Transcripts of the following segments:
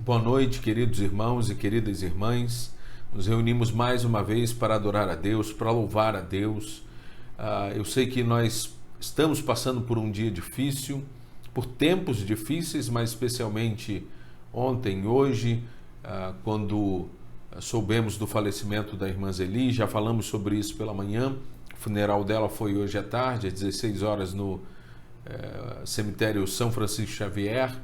Boa noite, queridos irmãos e queridas irmãs. Nos reunimos mais uma vez para adorar a Deus, para louvar a Deus. Eu sei que nós estamos passando por um dia difícil, por tempos difíceis, mas especialmente ontem e hoje, quando soubemos do falecimento da irmã Zeli. Já falamos sobre isso pela manhã. O funeral dela foi hoje à tarde, às 16 horas, no cemitério São Francisco Xavier.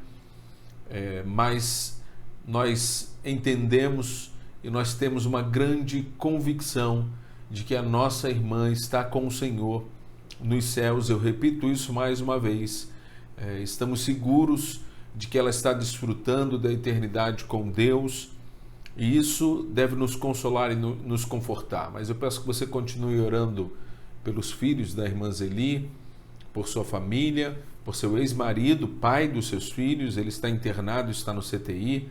Mas nós entendemos e nós temos uma grande convicção de que a nossa irmã está com o Senhor nos céus. Eu repito isso mais uma vez. Estamos seguros de que ela está desfrutando da eternidade com Deus, e isso deve nos consolar e nos confortar. Mas eu peço que você continue orando pelos filhos da irmã Zeli, por sua família, por seu ex-marido, pai dos seus filhos. Ele está internado, está no CTI,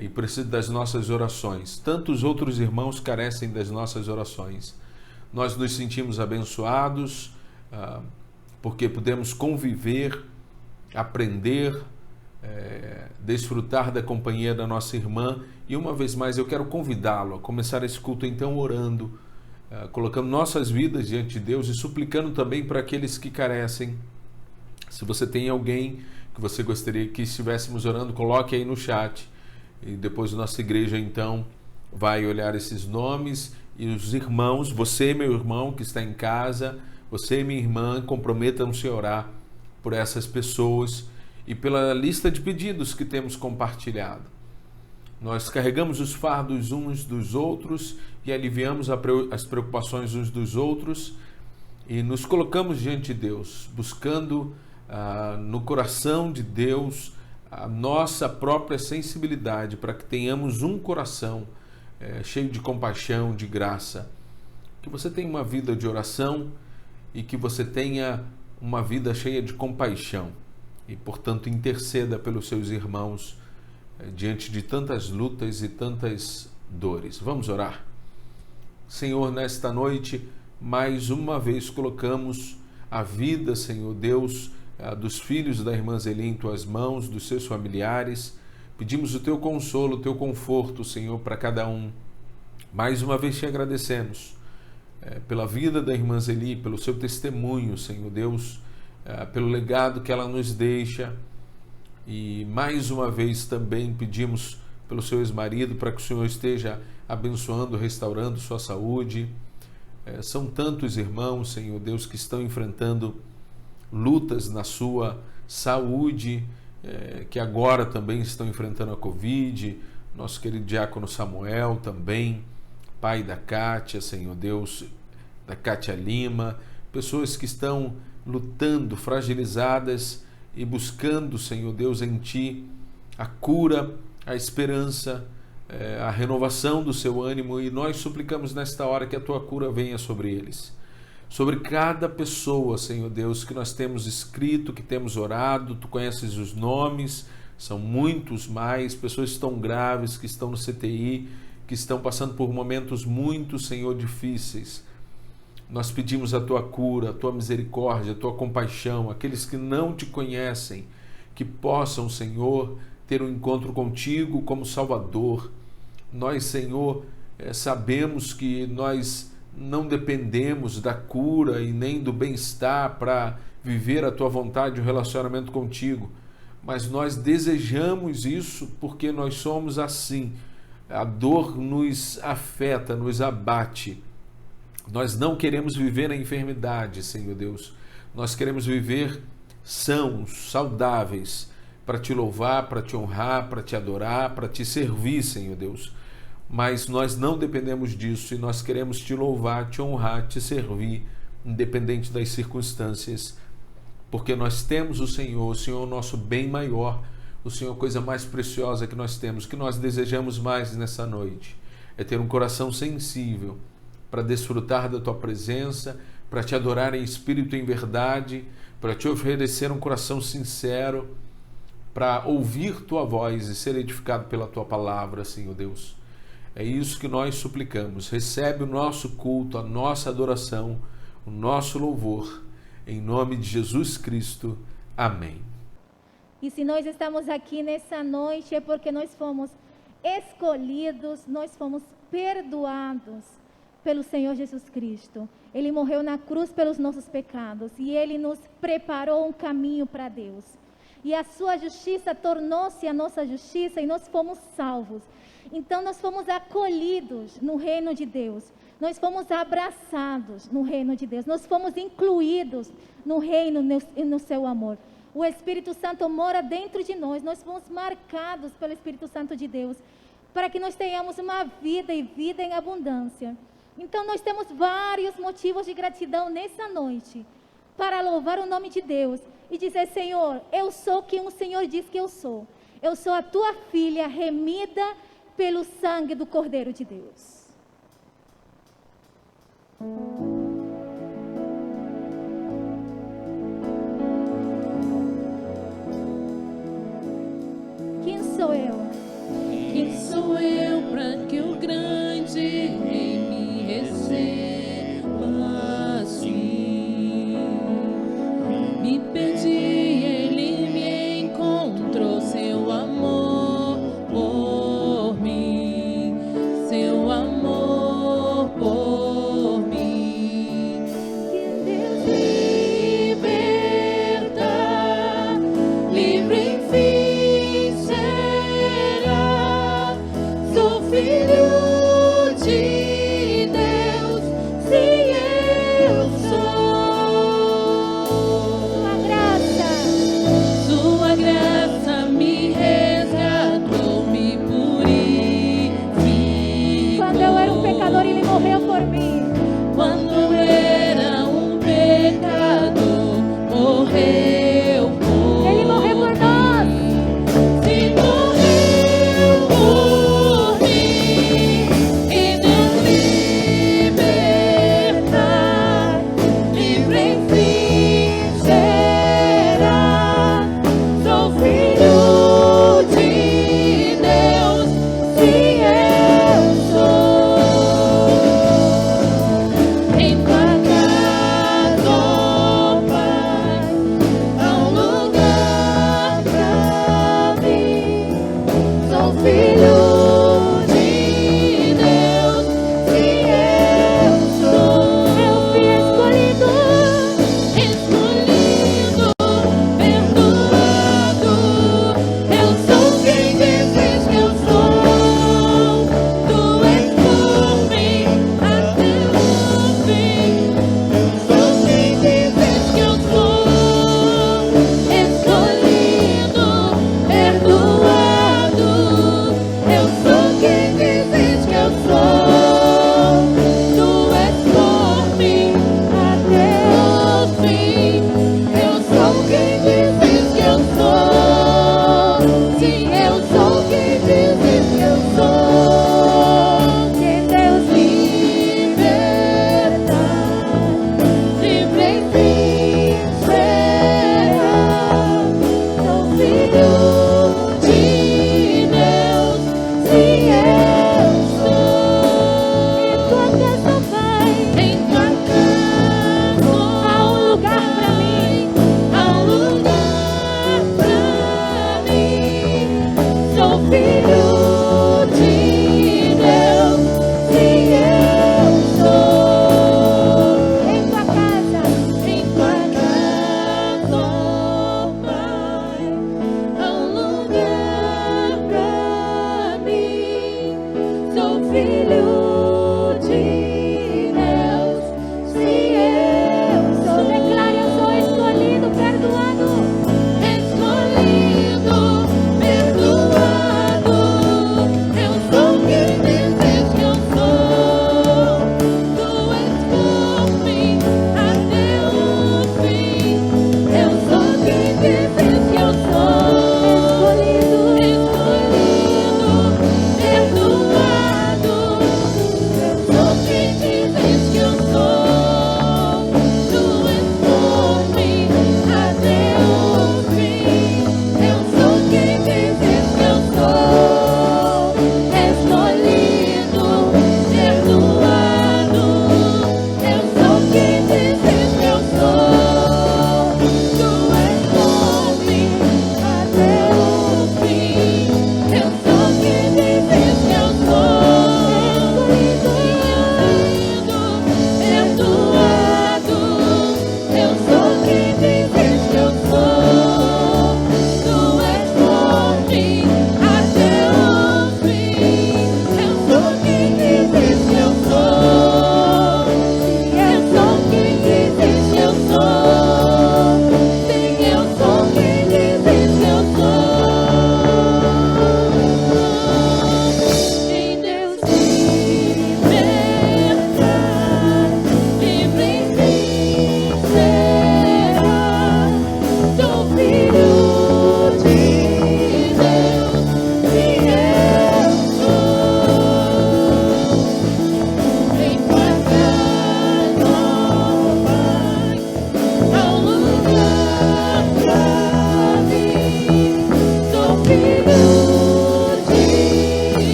e precisa das nossas orações. Tantos outros irmãos carecem das nossas orações. Nós nos sentimos abençoados porque podemos conviver, aprender, desfrutar da companhia da nossa irmã. E uma vez mais eu quero convidá-lo a começar esse culto então orando, colocando nossas vidas diante de Deus e suplicando também para aqueles que carecem. Se você tem alguém que você gostaria que estivéssemos orando, coloque aí no chat, e depois a nossa igreja então vai olhar esses nomes. E os irmãos, você, meu irmão que está em casa, você, minha irmã, comprometam-se a orar por essas pessoas e pela lista de pedidos que temos compartilhado. Nós carregamos os fardos uns dos outros e aliviamos as preocupações uns dos outros, e nos colocamos diante de Deus, buscando no coração de Deus a nossa própria sensibilidade, para que tenhamos um coração cheio de compaixão, de graça. Que você tenha uma vida de oração e que você tenha uma vida cheia de compaixão e, portanto, interceda pelos seus irmãos diante de tantas lutas e tantas dores. Vamos orar. Senhor, nesta noite, mais uma vez colocamos a vida, Senhor Deus, dos filhos da irmã Zeli em tuas mãos, dos seus familiares. Pedimos o teu consolo, o teu conforto, Senhor, para cada um. Mais uma vez te agradecemos pela vida da irmã Zeli, pelo seu testemunho, Senhor Deus, pelo legado que ela nos deixa. E mais uma vez também pedimos pelo seu ex-marido, para que o Senhor esteja abençoando, restaurando sua saúde. São tantos irmãos, Senhor Deus, que estão enfrentando lutas na sua saúde, que agora também estão enfrentando a Covid. Nosso querido diácono Samuel também, pai da Kátia, Senhor Deus, da Kátia Lima, pessoas que estão lutando, fragilizadas e buscando, Senhor Deus, em Ti a cura, a esperança, a renovação do seu ânimo, e nós suplicamos nesta hora que a Tua cura venha sobre eles. Sobre cada pessoa, Senhor Deus, que nós temos escrito, que temos orado. Tu conheces os nomes, são muitos mais, pessoas que estão graves, que estão no CTI, que estão passando por momentos muito, Senhor, difíceis. Nós pedimos a Tua cura, a Tua misericórdia, a Tua compaixão. Aqueles que não Te conhecem, que possam, Senhor, ter um encontro contigo como Salvador. Nós, Senhor, sabemos que nós não dependemos da cura e nem do bem-estar para viver a Tua vontade e o relacionamento contigo, mas nós desejamos isso porque nós somos assim. A dor nos afeta, nos abate. Nós não queremos viver na enfermidade, Senhor Deus. Nós queremos viver sãos, saudáveis, para Te louvar, para Te honrar, para Te adorar, para Te servir, Senhor Deus. Mas nós não dependemos disso, e nós queremos Te louvar, Te honrar, Te servir, independente das circunstâncias, porque nós temos o Senhor é o nosso bem maior, o Senhor é a coisa mais preciosa que nós temos. O que nós desejamos mais nessa noite é ter um coração sensível para desfrutar da Tua presença, para Te adorar em espírito e em verdade, para Te oferecer um coração sincero, para ouvir Tua voz e ser edificado pela Tua palavra, Senhor Deus. É isso que nós suplicamos. Recebe o nosso culto, a nossa adoração, o nosso louvor, em nome de Jesus Cristo. Amém. E se nós estamos aqui nessa noite é porque nós fomos escolhidos, nós fomos perdoados pelo Senhor Jesus Cristo. Ele morreu na cruz pelos nossos pecados e Ele nos preparou um caminho para Deus. E a sua justiça tornou-se a nossa justiça e nós fomos salvos. Então nós fomos acolhidos no reino de Deus. Nós fomos abraçados no reino de Deus. Nós fomos incluídos no reino e no seu amor. O Espírito Santo mora dentro de nós. Nós fomos marcados pelo Espírito Santo de Deus para que nós tenhamos uma vida e vida em abundância. Então nós temos vários motivos de gratidão nessa noite para louvar o nome de Deus e dizer: Senhor, eu sou quem o Senhor diz que eu sou. Eu sou a tua filha remida pelo sangue do Cordeiro de Deus. Quem sou eu? Quem sou eu para que o grande Rei me receba assim? Me perdi, Ele me encontrou, seu amor por mim, seu amor por mim.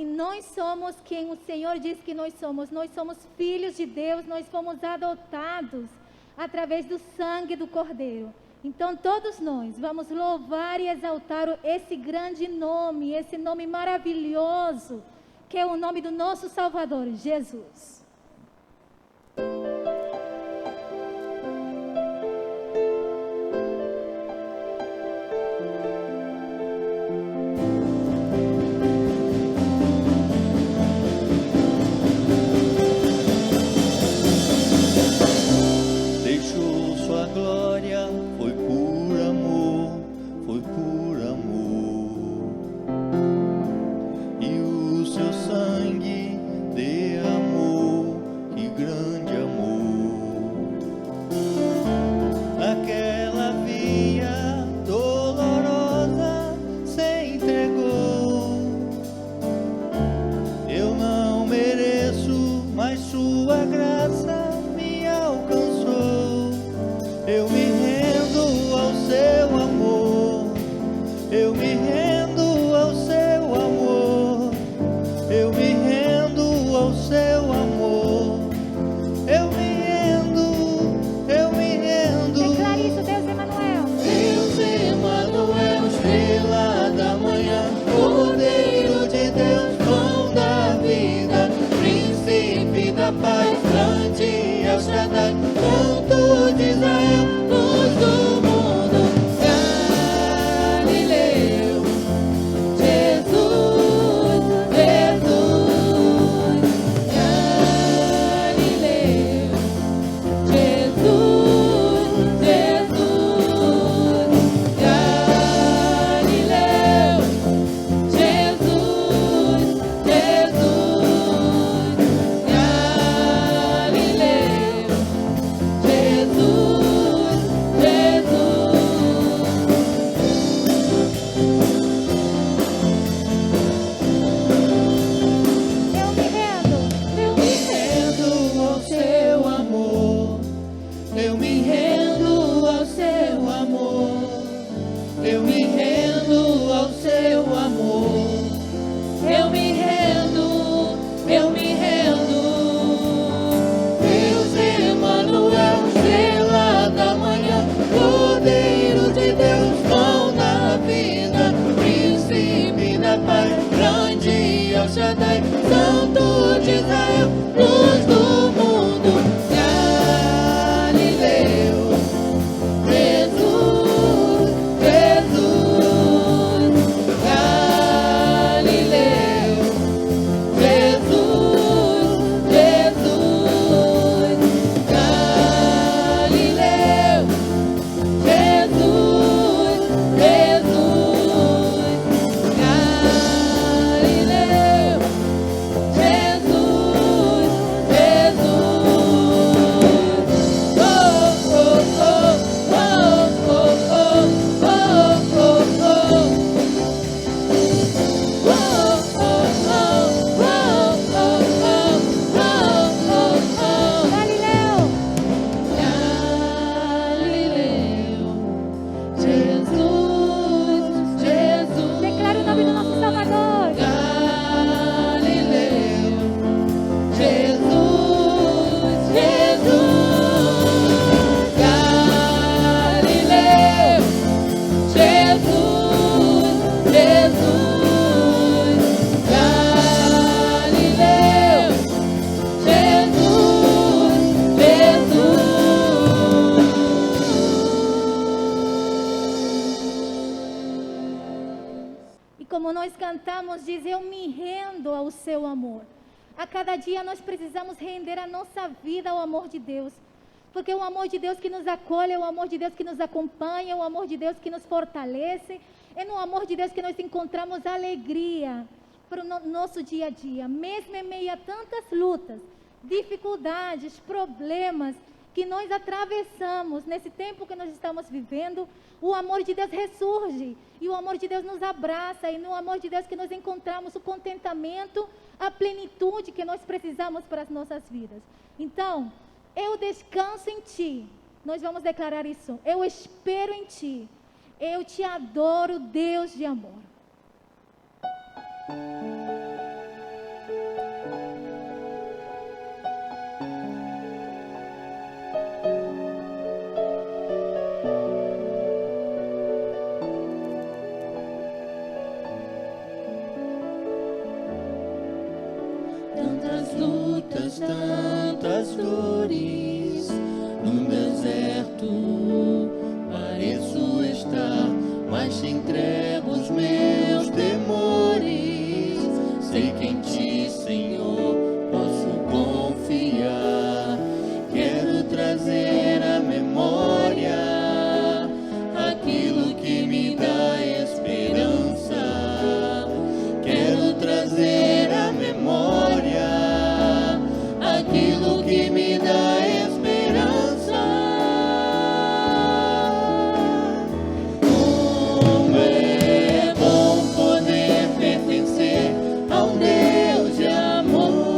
Sim, nós somos quem o Senhor diz que nós somos filhos de Deus, nós fomos adotados através do sangue do Cordeiro. Então todos nós vamos louvar e exaltar esse grande nome, esse nome maravilhoso, que é o nome do nosso Salvador, Jesus. Diz, eu me rendo ao seu amor. A cada dia nós precisamos render a nossa vida ao amor de Deus, porque é o amor de Deus que nos acolhe, é o amor de Deus que nos acompanha, é o amor de Deus que nos fortalece, é no amor de Deus que nós encontramos alegria para o nosso dia a dia, mesmo em meio a tantas lutas, dificuldades, problemas que nós atravessamos nesse tempo que nós estamos vivendo. O amor de Deus ressurge e o amor de Deus nos abraça, e no amor de Deus que nós encontramos o contentamento, a plenitude que nós precisamos para as nossas vidas. Então, eu descanso em Ti. Nós vamos declarar isso. Eu espero em Ti. Eu te adoro, Deus de amor. lutas, tantas dores. No deserto pareço estar, mas te entrego os meus temores. Sei que em ti, Senhor, posso confiar. Quero trazer à memória aquilo que me dá esperança. Quero trazer à memória aquilo que me dá esperança. Como é bom poder pertencer a um Deus de amor.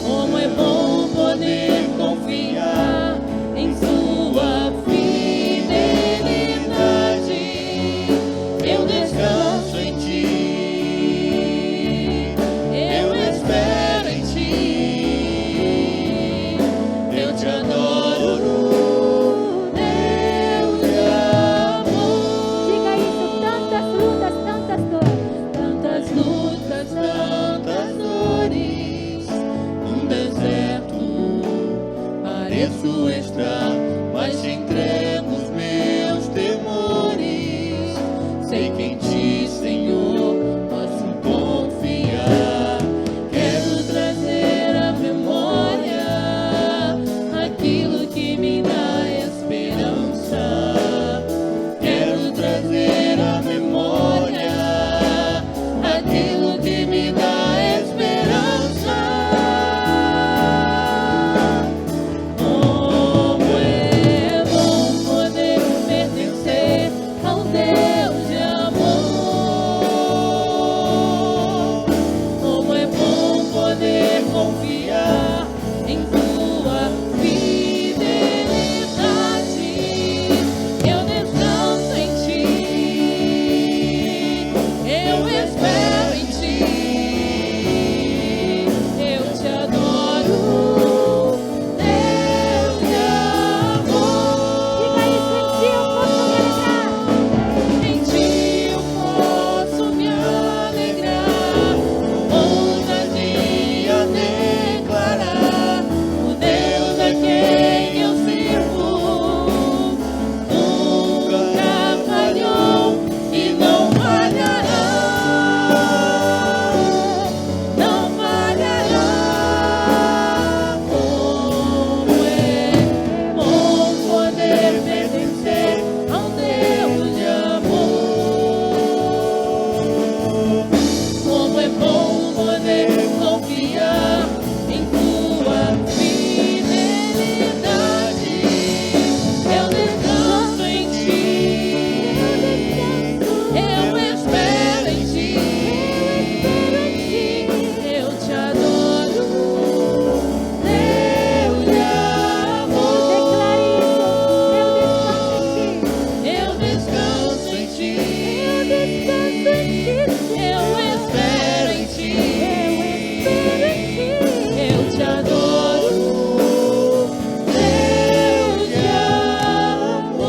Como é bom poder confiar em sua fidelidade. Eu descanso em ti, eu espero em ti, eu te adoro, Deus de amor. Diga isso, tantas lutas, tantas dores. Tantas lutas, tantas dores. No deserto pareço estar, mas te entrego os meus temores. Sei que em ti, Senhor, posso confiar. Quero trazer à memória aquilo que me dá esperança. Quero trazer à memória aquilo que me dá esperança. Como é bom poder pertencer a um Deus de amor. Como é bom poder confiar em tua fidelidade. Eu descanso em ti, eu espero em ti, eu te adoro, Deus de amor. Diga isso, em ti eu posso me alegrar. Em ti eu posso me alegrar, com ousadia declarar: o Deus a quem eu sirvo nunca falhou e não falhará, não falhará. Como é bom poder pertencer a um Deus de amor. Como é bom poder confiar em tua fidelidade. Eu descanso em ti, eu espero em ti, eu te adoro, Deus de amor. Eu descanso em ti, eu espero em ti, eu te adoro, Deus de amor.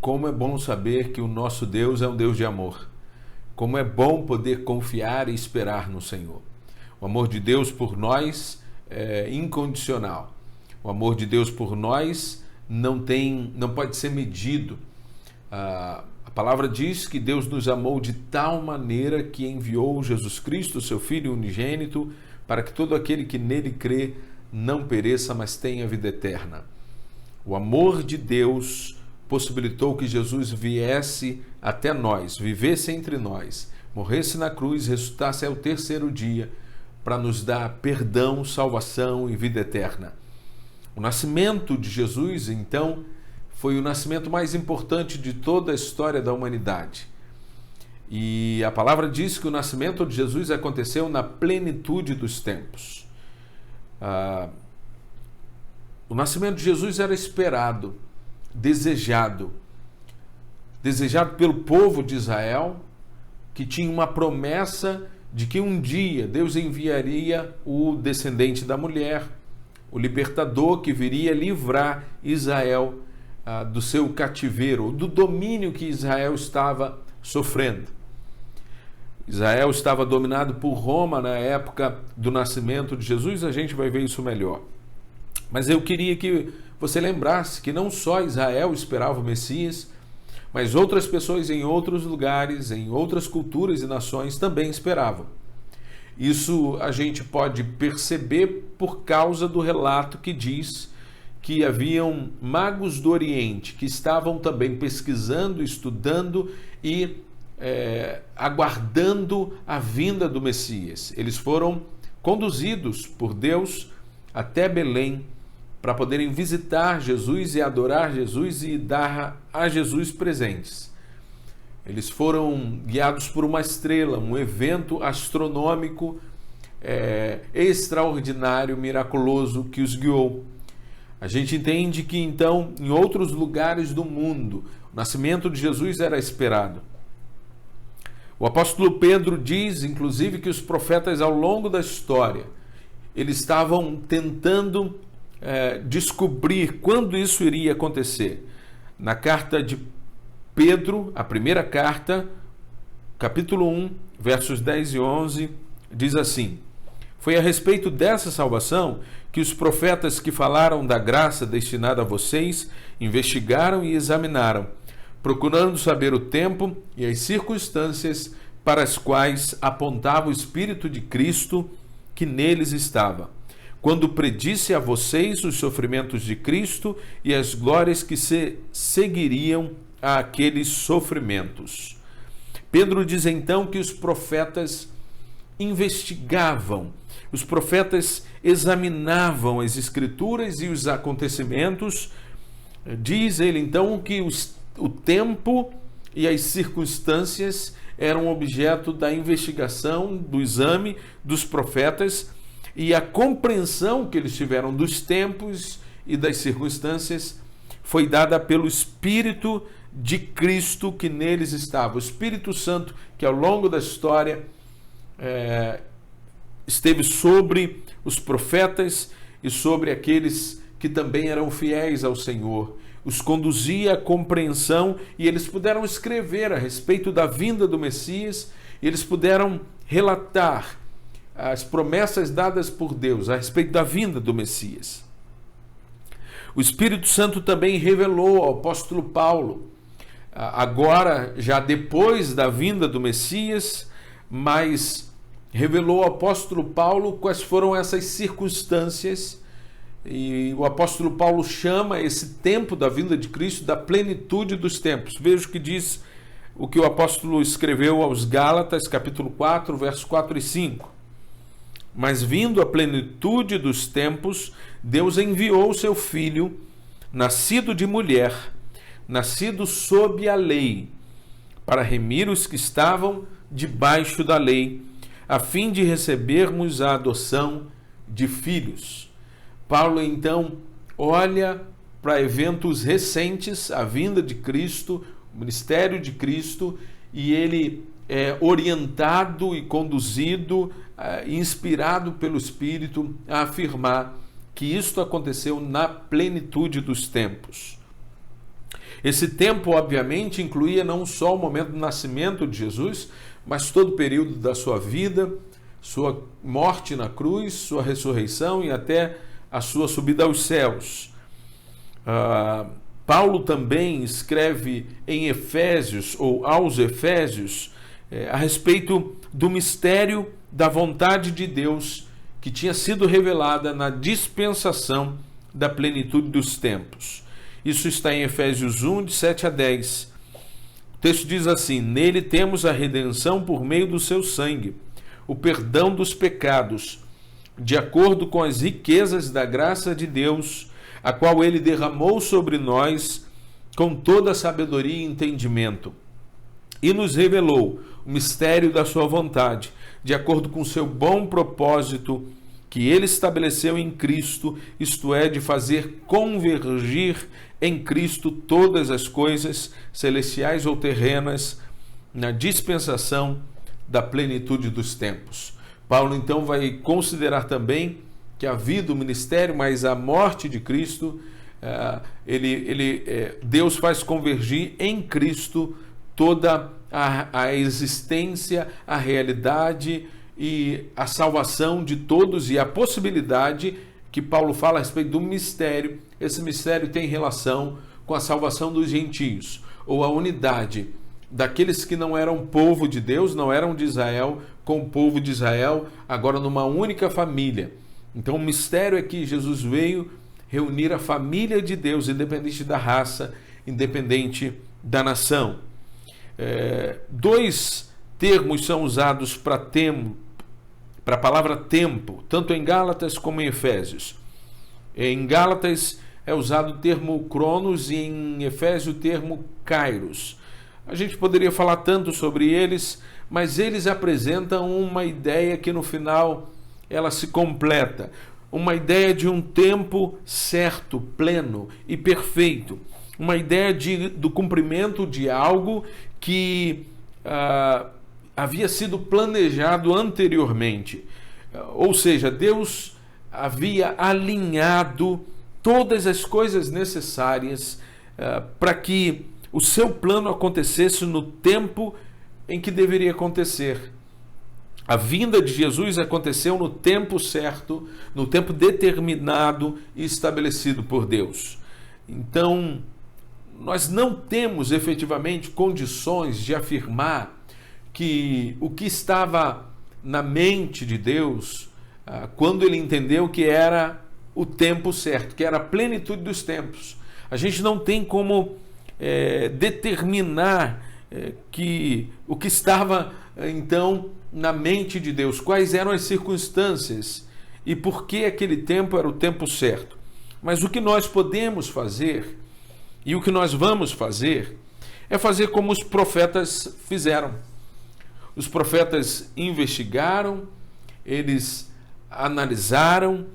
Como é bom saber que o nosso Deus é um Deus de amor. Como é bom poder confiar e esperar no Senhor. O amor de Deus por nós é incondicional. O amor de Deus por nós não pode ser medido. A palavra diz que Deus nos amou de tal maneira que enviou Jesus Cristo, seu Filho unigênito, para que todo aquele que nele crê não pereça, mas tenha vida eterna. O amor de Deus possibilitou que Jesus viesse até nós, vivesse entre nós, morresse na cruz, ressuscitasse ao terceiro dia, para nos dar perdão, salvação e vida eterna. O nascimento de Jesus, então, foi o nascimento mais importante de toda a história da humanidade. E a palavra diz que o nascimento de Jesus aconteceu na plenitude dos tempos. O nascimento de Jesus era esperado, desejado pelo povo de Israel, que tinha uma promessa de que um dia Deus enviaria o descendente da mulher, o libertador que viria livrar Israel do seu cativeiro, do domínio que Israel estava sofrendo. Israel estava dominado por Roma na época do nascimento de Jesus, a gente vai ver isso melhor. Mas eu queria que você lembrasse que não só Israel esperava o Messias, mas outras pessoas em outros lugares, em outras culturas e nações também esperavam. Isso a gente pode perceber por causa do relato que diz que haviam magos do Oriente que estavam também pesquisando, estudando e aguardando a vinda do Messias. Eles foram conduzidos por Deus até Belém para poderem visitar Jesus e adorar Jesus e dar a Jesus presentes. Eles foram guiados por uma estrela, um evento astronômico extraordinário, miraculoso que os guiou. A gente entende que então, em outros lugares do mundo, o nascimento de Jesus era esperado. O apóstolo Pedro diz, inclusive, que os profetas ao longo da história, eles estavam tentando descobrir quando isso iria acontecer. Na carta de Pedro, a primeira carta, capítulo 1, versos 10 e 11, diz assim: foi a respeito dessa salvação que os profetas que falaram da graça destinada a vocês investigaram e examinaram, procurando saber o tempo e as circunstâncias para as quais apontava o Espírito de Cristo que neles estava, quando predisse a vocês os sofrimentos de Cristo e as glórias que se seguiriam a aqueles sofrimentos. Pedro diz então que os profetas investigavam, os profetas examinavam as Escrituras e os acontecimentos. Diz ele então que o tempo e as circunstâncias eram objeto da investigação, do exame dos profetas, e a compreensão que eles tiveram dos tempos e das circunstâncias foi dada pelo Espírito de Cristo que neles estava. O Espírito Santo que ao longo da história esteve sobre os profetas e sobre aqueles que também eram fiéis ao Senhor. Os conduzia à compreensão e eles puderam escrever a respeito da vinda do Messias, e eles puderam relatar as promessas dadas por Deus a respeito da vinda do Messias. O Espírito Santo também revelou ao apóstolo Paulo, agora já depois da vinda do Messias, mas revelou ao apóstolo Paulo quais foram essas circunstâncias. E o apóstolo Paulo chama esse tempo da vinda de Cristo da plenitude dos tempos. Veja o que diz o que o apóstolo escreveu aos Gálatas, capítulo 4, versos 4 e 5. Mas vindo a plenitude dos tempos, Deus enviou o seu Filho, nascido de mulher, nascido sob a lei, para remir os que estavam debaixo da lei, a fim de recebermos a adoção de filhos. Paulo então olha para eventos recentes, a vinda de Cristo, o ministério de Cristo, e ele é orientado e conduzido, inspirado pelo Espírito a afirmar que isto aconteceu na plenitude dos tempos. Esse tempo, obviamente, incluía não só o momento do nascimento de Jesus, mas todo o período da sua vida, sua morte na cruz, sua ressurreição e até a sua subida aos céus. Paulo também escreve em Efésios, ou aos Efésios, a respeito do mistério da vontade de Deus que tinha sido revelada na dispensação da plenitude dos tempos. Isso está em Efésios 1, de 7 a 10. O texto diz assim: nele temos a redenção por meio do seu sangue, o perdão dos pecados, de acordo com as riquezas da graça de Deus, a qual ele derramou sobre nós com toda a sabedoria e entendimento, e nos revelou o mistério da sua vontade, de acordo com o seu bom propósito, que ele estabeleceu em Cristo, isto é, de fazer convergir em Cristo todas as coisas, celestiais ou terrenas, na dispensação da plenitude dos tempos. Paulo então vai considerar também que a vida, o ministério, mas a morte de Cristo, Deus faz convergir em Cristo toda a existência, a realidade e a salvação de todos, e a possibilidade que Paulo fala a respeito do mistério. Esse mistério tem relação com a salvação dos gentios, ou a unidade daqueles que não eram povo de Deus, não eram de Israel, com o povo de Israel, agora numa única família. Então o mistério é que Jesus veio reunir a família de Deus, independente da raça, independente da nação. Dois termos são usados para a palavra tempo, tanto em Gálatas como em Efésios. Em Gálatas é usado o termo cronos e em Efésios o termo kairos. A gente poderia falar tanto sobre eles, mas eles apresentam uma ideia que no final ela se completa. Uma ideia de um tempo certo, pleno e perfeito. Uma ideia do cumprimento de algo que havia sido planejado anteriormente. Ou seja, Deus havia alinhado todas as coisas necessárias para que o seu plano acontecesse no tempo em que deveria acontecer. A vinda de Jesus aconteceu no tempo certo, no tempo determinado e estabelecido por Deus. Então, nós não temos efetivamente condições de afirmar que o que estava na mente de Deus, quando ele entendeu que era o tempo certo, que era a plenitude dos tempos. A gente não tem como determinar que o que estava então na mente de Deus, quais eram as circunstâncias e por que aquele tempo era o tempo certo. Mas o que nós podemos fazer e o que nós vamos fazer é fazer como os profetas fizeram. Os profetas investigaram, eles analisaram,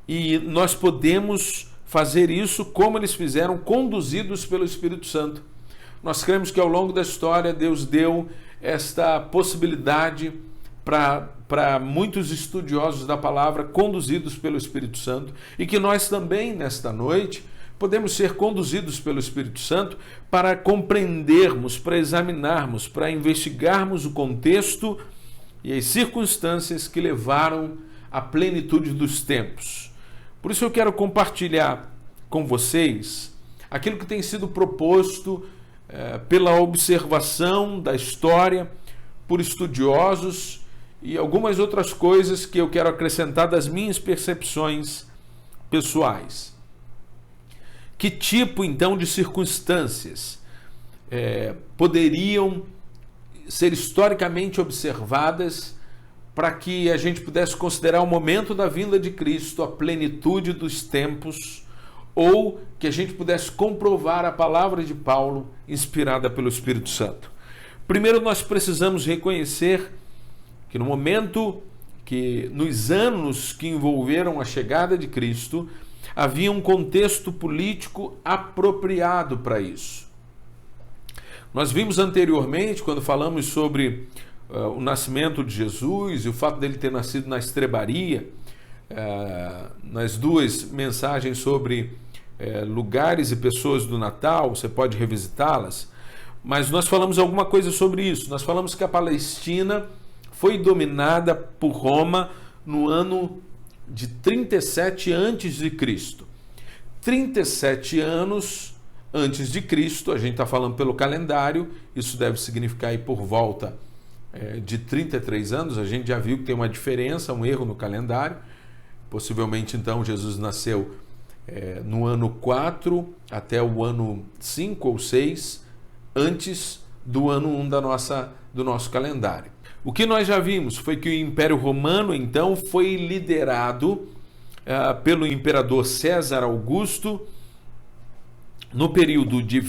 e nós podemos fazer isso como eles fizeram, conduzidos pelo Espírito Santo. Nós cremos que ao longo da história Deus deu esta possibilidade para muitos estudiosos da palavra, conduzidos pelo Espírito Santo, e que nós também, nesta noite, podemos ser conduzidos pelo Espírito Santo para compreendermos, para examinarmos, para investigarmos o contexto e as circunstâncias que levaram à plenitude dos tempos. Por isso eu quero compartilhar com vocês aquilo que tem sido proposto pela observação da história, por estudiosos, e algumas outras coisas que eu quero acrescentar das minhas percepções pessoais. Que tipo, então, de circunstâncias poderiam ser historicamente observadas para que a gente pudesse considerar o momento da vinda de Cristo, a plenitude dos tempos, ou que a gente pudesse comprovar a palavra de Paulo inspirada pelo Espírito Santo? Primeiro, nós precisamos reconhecer que no momento nos anos que envolveram a chegada de Cristo, havia um contexto político apropriado para isso. Nós vimos anteriormente, quando falamos sobre o nascimento de Jesus e o fato dele ter nascido na estrebaria, nas duas mensagens sobre lugares e pessoas do Natal, você pode revisitá-las, mas nós falamos alguma coisa sobre isso. Nós falamos que a Palestina foi dominada por Roma no ano de 37 a.C. 37 anos antes de Cristo, a gente está falando pelo calendário, isso deve significar aí por volta de 33 anos, a gente já viu que tem uma diferença, um erro no calendário. Possivelmente então Jesus nasceu no ano 4 até o ano 5 ou 6 antes do ano 1 do nosso calendário. O que nós já vimos foi que o Império Romano então foi liderado pelo imperador César Augusto no período de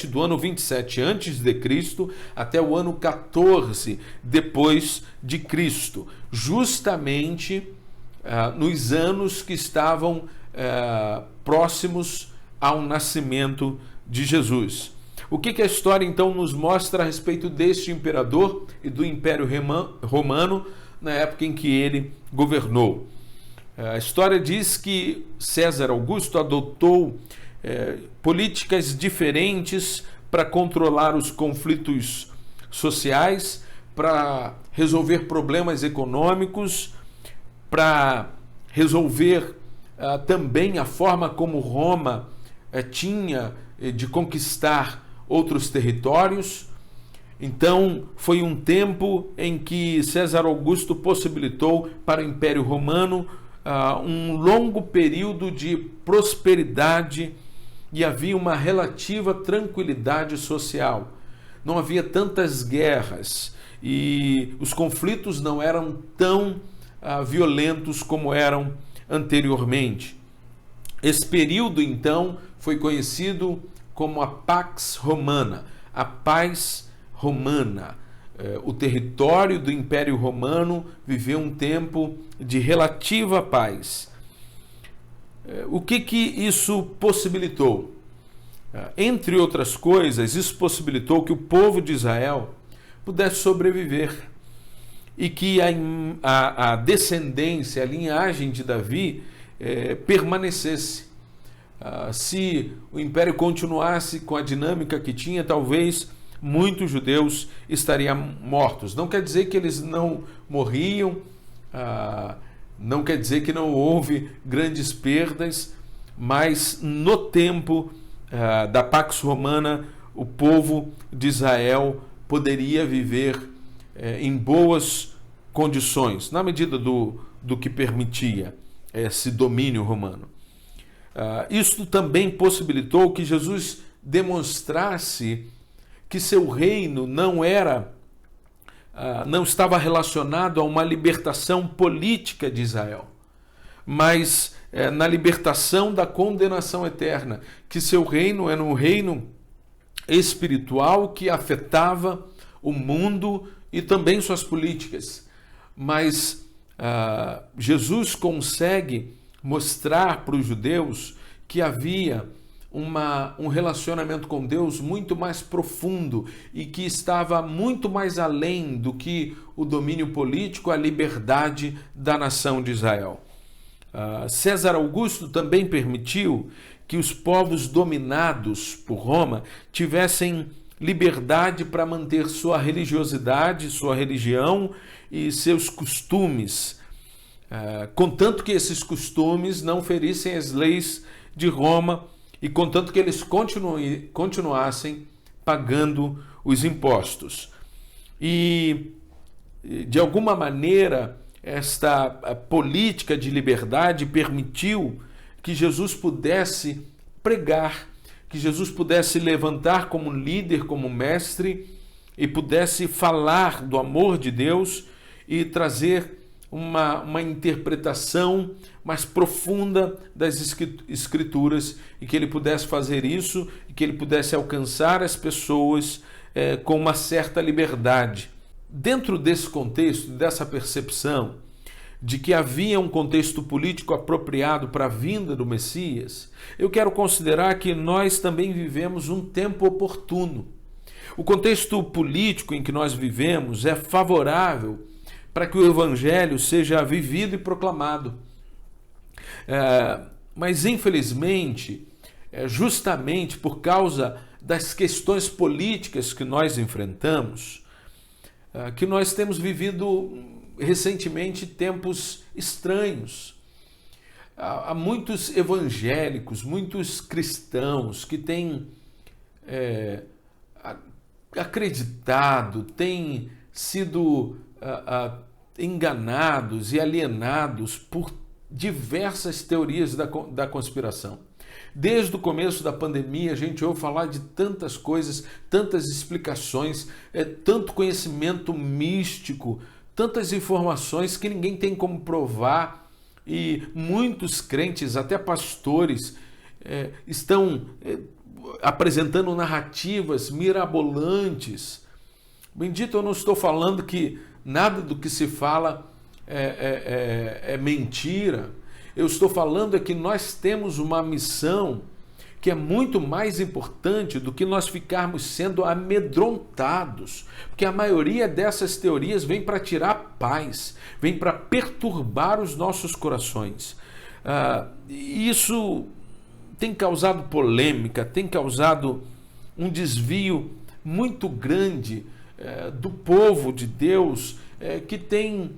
do ano 27 antes de Cristo até o ano 14 depois de Cristo, justamente nos anos que estavam próximos ao nascimento de Jesus. O que a história então nos mostra a respeito deste imperador e do Império Romano na época em que ele governou? A história diz que César Augusto adotou políticas diferentes para controlar os conflitos sociais, para resolver problemas econômicos, para resolver também a forma como Roma tinha de conquistar outros territórios. Então, foi um tempo em que César Augusto possibilitou para o Império Romano um longo período de prosperidade e havia uma relativa tranquilidade social. Não havia tantas guerras e os conflitos não eram tão violentos como eram anteriormente. Esse período, então, foi conhecido como a Pax Romana, a paz romana. O território do Império Romano viveu um tempo de relativa paz. O que isso possibilitou? Entre outras coisas, isso possibilitou que o povo de Israel pudesse sobreviver e que a descendência, a linhagem de Davi permanecesse. Se o império continuasse com a dinâmica que tinha, talvez muitos judeus estariam mortos. Não quer dizer que eles não morriam, não quer dizer que não houve grandes perdas, mas no tempo da Pax Romana, o povo de Israel poderia viver em boas condições, na medida do que permitia esse domínio romano. Isso também possibilitou que Jesus demonstrasse que seu reino não estava relacionado a uma libertação política de Israel, mas na libertação da condenação eterna, que seu reino era um reino espiritual que afetava o mundo e também suas políticas. Mas Jesus consegue mostrar para os judeus que havia um relacionamento com Deus muito mais profundo e que estava muito mais além do que o domínio político, a liberdade da nação de Israel. César Augusto também permitiu que os povos dominados por Roma tivessem liberdade para manter sua religiosidade, sua religião e seus costumes, contanto que esses costumes não ferissem as leis de Roma e contanto que eles continuassem pagando os impostos. E, de alguma maneira, esta política de liberdade permitiu que Jesus pudesse pregar, que Jesus pudesse levantar como líder, como mestre, e pudesse falar do amor de Deus e trazer uma interpretação mais profunda das Escrituras, e que ele pudesse fazer isso, e que ele pudesse alcançar as pessoas com uma certa liberdade. Dentro desse contexto, dessa percepção de que havia um contexto político apropriado para a vinda do Messias, eu quero considerar que nós também vivemos um tempo oportuno. O contexto político em que nós vivemos é favorável para que o Evangelho seja vivido e proclamado. Mas, infelizmente, justamente por causa das questões políticas que nós enfrentamos, que nós temos vivido recentemente tempos estranhos. Há muitos evangélicos, muitos cristãos que têm acreditado, têm sido enganados e alienados por diversas teorias da conspiração. Desde o começo da pandemia, a gente ouve falar de tantas coisas, tantas explicações, tanto conhecimento místico, tantas informações que ninguém tem como provar, e muitos crentes, até pastores, estão apresentando narrativas mirabolantes. Bendito, eu não estou falando que nada do que se fala é mentira. Eu estou falando que nós temos uma missão que é muito mais importante do que nós ficarmos sendo amedrontados, porque a maioria dessas teorias vem para tirar a paz, vem para perturbar os nossos corações. Isso tem causado polêmica, tem causado um desvio muito grande do povo de Deus, que tem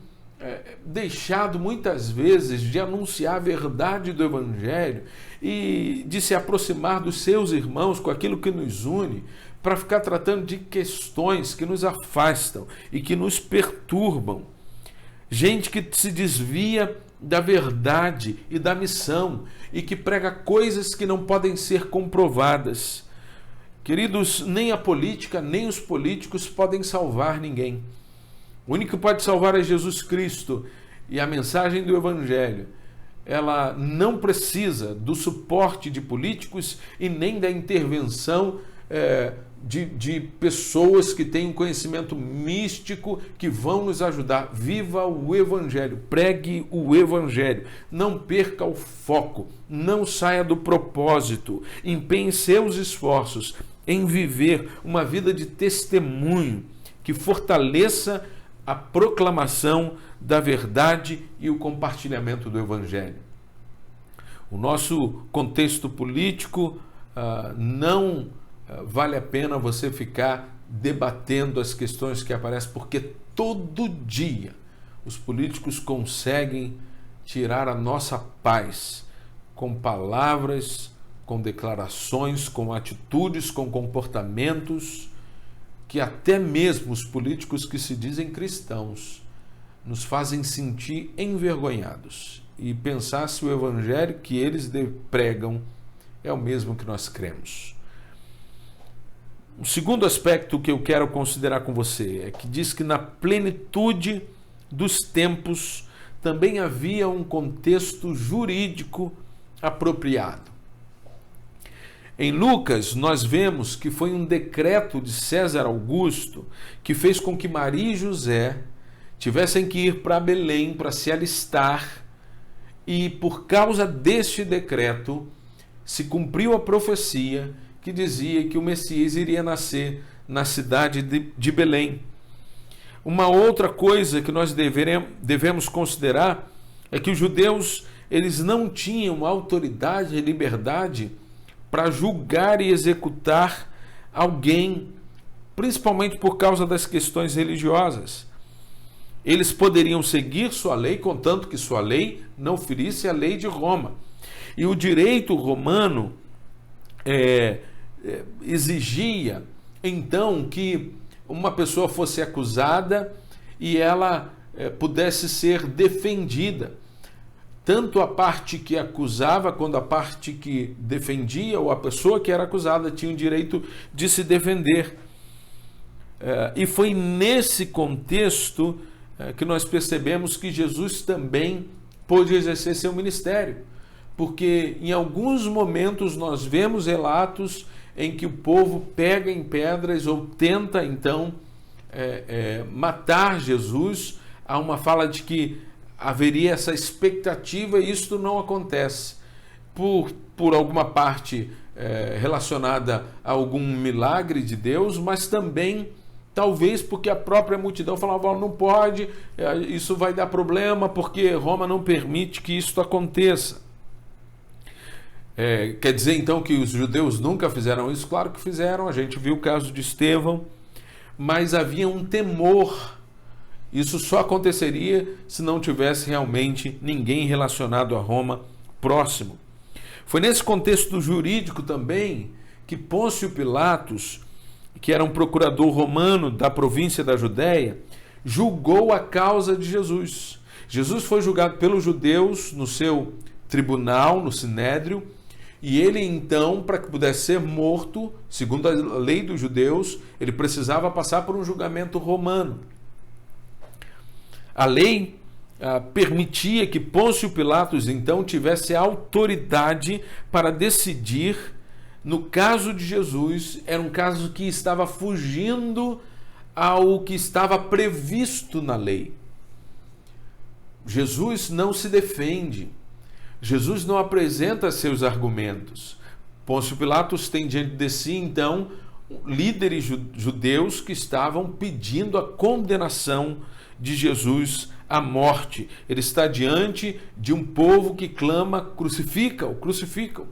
deixado muitas vezes de anunciar a verdade do Evangelho e de se aproximar dos seus irmãos com aquilo que nos une, para ficar tratando de questões que nos afastam e que nos perturbam. Gente que se desvia da verdade e da missão e que prega coisas que não podem ser comprovadas. Queridos, nem a política, nem os políticos podem salvar ninguém. O único que pode salvar é Jesus Cristo, e a mensagem do Evangelho, ela não precisa do suporte de políticos e nem da intervenção de pessoas que têm um conhecimento místico que vão nos ajudar. Viva o Evangelho, pregue o Evangelho, não perca o foco, não saia do propósito, empenhe seus esforços em viver uma vida de testemunho que fortaleça a proclamação da verdade e o compartilhamento do Evangelho. O nosso contexto político não vale a pena você ficar debatendo as questões que aparecem, porque todo dia os políticos conseguem tirar a nossa paz com palavras, com declarações, com atitudes, com comportamentos, que até mesmo os políticos que se dizem cristãos nos fazem sentir envergonhados e pensar se o Evangelho que eles pregam é o mesmo que nós cremos. O segundo aspecto que eu quero considerar com você é que diz que na plenitude dos tempos também havia um contexto jurídico apropriado. Em Lucas, nós vemos que foi um decreto de César Augusto que fez com que Maria e José tivessem que ir para Belém para se alistar, e por causa deste decreto se cumpriu a profecia que dizia que o Messias iria nascer na cidade de Belém. Uma outra coisa que nós devemos considerar é que os judeus, eles não tinham autoridade e liberdade para julgar e executar alguém, principalmente por causa das questões religiosas. Eles poderiam seguir sua lei, contanto que sua lei não ferisse a lei de Roma. E o direito romano exigia, então, que uma pessoa fosse acusada e ela pudesse ser defendida. Tanto a parte que acusava, quanto a parte que defendia, ou a pessoa que era acusada, tinha o direito de se defender. E foi nesse contexto que nós percebemos que Jesus também pôde exercer seu ministério. Porque em alguns momentos nós vemos relatos em que o povo pega em pedras ou tenta, então, matar Jesus. Há uma fala de que haveria essa expectativa e isto não acontece por alguma parte relacionada a algum milagre de Deus, mas também talvez porque a própria multidão falava: não pode, isso vai dar problema, porque Roma não permite que isso aconteça. Quer dizer então que os judeus nunca fizeram isso? Claro que fizeram, a gente viu o caso de Estevão, mas havia um temor. Isso só aconteceria se não tivesse realmente ninguém relacionado a Roma próximo. Foi nesse contexto jurídico também que Pôncio Pilatos, que era um procurador romano da província da Judéia, julgou a causa de Jesus. Jesus foi julgado pelos judeus no seu tribunal, no Sinédrio, e ele então, para que pudesse ser morto, segundo a lei dos judeus, ele precisava passar por um julgamento romano. A lei permitia que Pôncio Pilatos, então, tivesse autoridade para decidir. No caso de Jesus, era um caso que estava fugindo ao que estava previsto na lei. Jesus não se defende, Jesus não apresenta seus argumentos. Pôncio Pilatos tem diante de si, então, líderes judeus que estavam pedindo a condenação de Jesus à morte. Ele está diante de um povo que clama: crucifica-o, crucifica-o.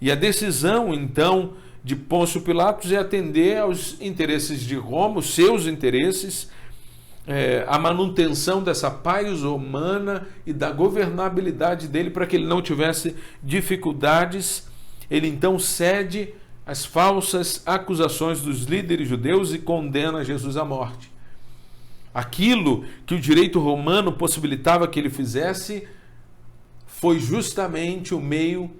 E a decisão, então, de Pôncio Pilatos é atender aos interesses de Roma, os seus interesses, a manutenção dessa paz romana e da governabilidade dele, para que ele não tivesse dificuldades. Ele então cede às falsas acusações dos líderes judeus e condena Jesus à morte. Aquilo que o direito romano possibilitava que ele fizesse foi justamente o meio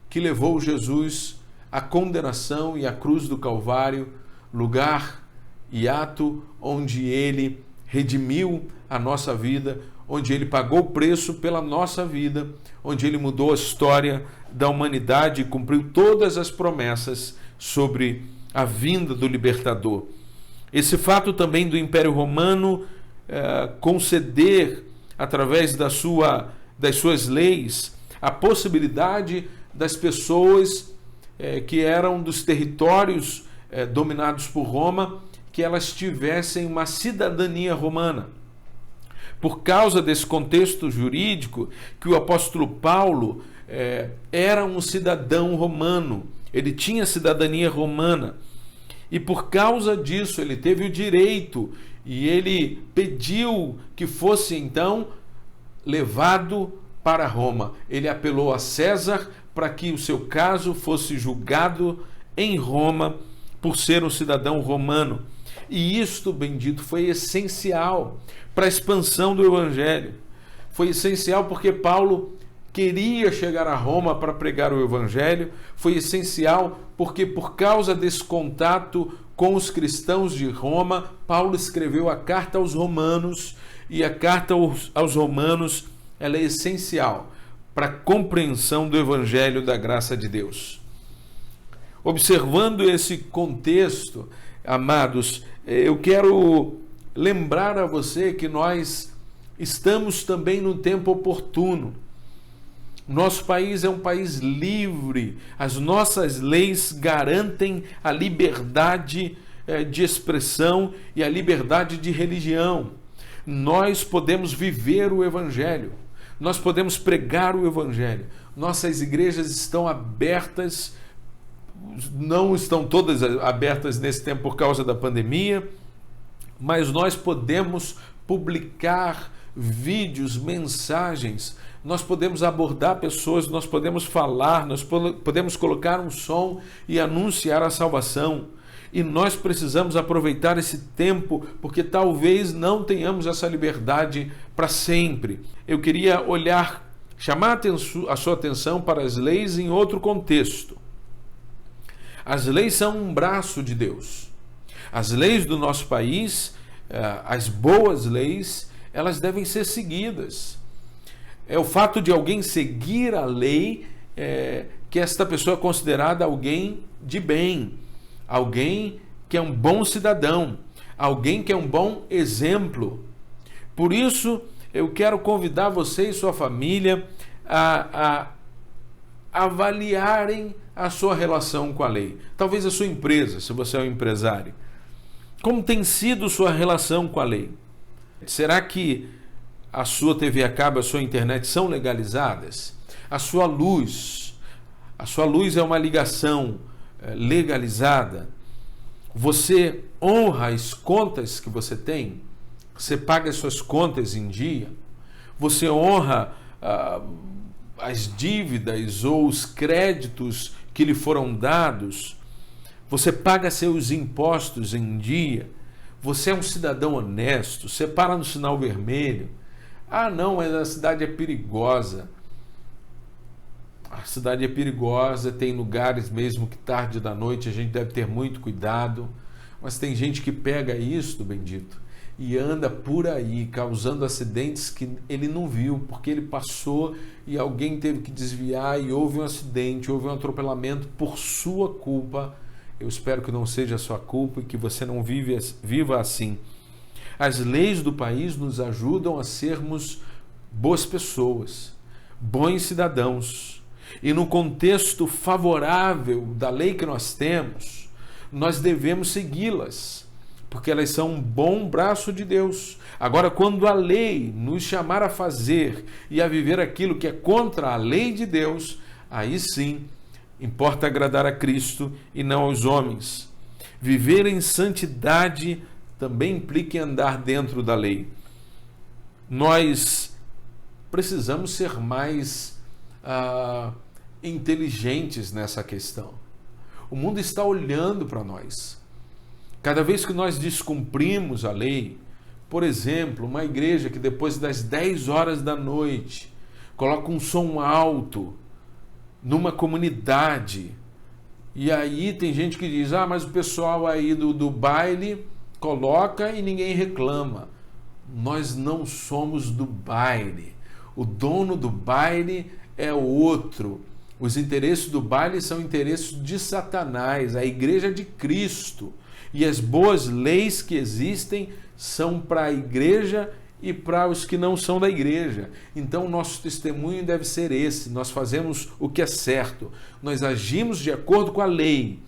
que levou Jesus à condenação e à cruz do Calvário, lugar e ato onde ele redimiu a nossa vida, onde ele pagou o preço pela nossa vida, onde ele mudou a história da humanidade e cumpriu todas as promessas sobre a vinda do libertador. Esse fato também do Império Romano conceder, através das suas leis, a possibilidade das pessoas que eram dos territórios dominados por Roma, que elas tivessem uma cidadania romana. Por causa desse contexto jurídico, que o apóstolo Paulo era um cidadão romano, ele tinha cidadania romana, e por causa disso ele teve o direito, e ele pediu que fosse então levado para Roma. Ele apelou a César para que o seu caso fosse julgado em Roma, por ser um cidadão romano. E isto, bendito, foi essencial para a expansão do Evangelho. Foi essencial porque Paulo queria chegar a Roma para pregar o Evangelho. Foi essencial porque, por causa desse contato com os cristãos de Roma, Paulo escreveu a carta aos Romanos, e a carta aos Romanos, ela é essencial para a compreensão do Evangelho da graça de Deus. Observando esse contexto, amados, eu quero lembrar a você que nós estamos também no tempo oportuno. Nosso país é um país livre, as nossas leis garantem a liberdade de expressão e a liberdade de religião. Nós podemos viver o Evangelho, nós podemos pregar o Evangelho. Nossas igrejas estão abertas, não estão todas abertas nesse tempo por causa da pandemia, mas nós podemos publicar vídeos, mensagens, nós podemos abordar pessoas, nós podemos falar, nós podemos colocar um som e anunciar a salvação. E nós precisamos aproveitar esse tempo, porque talvez não tenhamos essa liberdade para sempre. Eu queria chamar a sua atenção para as leis em outro contexto. As leis são um braço de Deus. As leis do nosso país, as boas leis, elas devem ser seguidas. É o fato de alguém seguir a lei que esta pessoa é considerada alguém de bem, alguém que é um bom cidadão, alguém que é um bom exemplo. Por isso, eu quero convidar você e sua família a avaliarem a sua relação com a lei. Talvez a sua empresa, se você é um empresário. Como tem sido sua relação com a lei? Será que a sua TV a cabo, a sua internet são legalizadas? A sua luz é uma ligação legalizada? Você honra as contas que você tem? Você paga as suas contas em dia? Você honra as dívidas ou os créditos que lhe foram dados? Você paga seus impostos em dia? Você é um cidadão honesto? Você para no sinal vermelho? Ah, não, mas a cidade é perigosa. A cidade é perigosa, tem lugares mesmo que tarde da noite a gente deve ter muito cuidado, mas tem gente que pega isso, bendito, e anda por aí causando acidentes que ele não viu, porque ele passou e alguém teve que desviar e houve um acidente, houve um atropelamento por sua culpa. Eu espero que não seja a sua culpa e que você não viva assim. As leis do país nos ajudam a sermos boas pessoas, bons cidadãos. e no contexto favorável da lei que nós temos, nós devemos segui-las, porque elas são um bom braço de Deus. Agora, quando a lei nos chamar a fazer e a viver aquilo que é contra a lei de Deus, aí sim importa agradar a Cristo e não aos homens. Viver em santidade também implica em andar dentro da lei. Nós precisamos ser mais inteligentes nessa questão. O mundo está olhando para nós. Cada vez que nós descumprimos a lei, por exemplo, uma igreja que depois das 10 horas da noite coloca um som alto numa comunidade, e aí tem gente que diz, mas o pessoal aí do baile coloca e ninguém reclama. Nós não somos do baile. O dono do baile é outro. Os interesses do baile são interesses de Satanás, a igreja de Cristo. E as boas leis que existem são para a igreja e para os que não são da igreja. Então, nosso testemunho deve ser esse: nós fazemos o que é certo, nós agimos de acordo com a lei,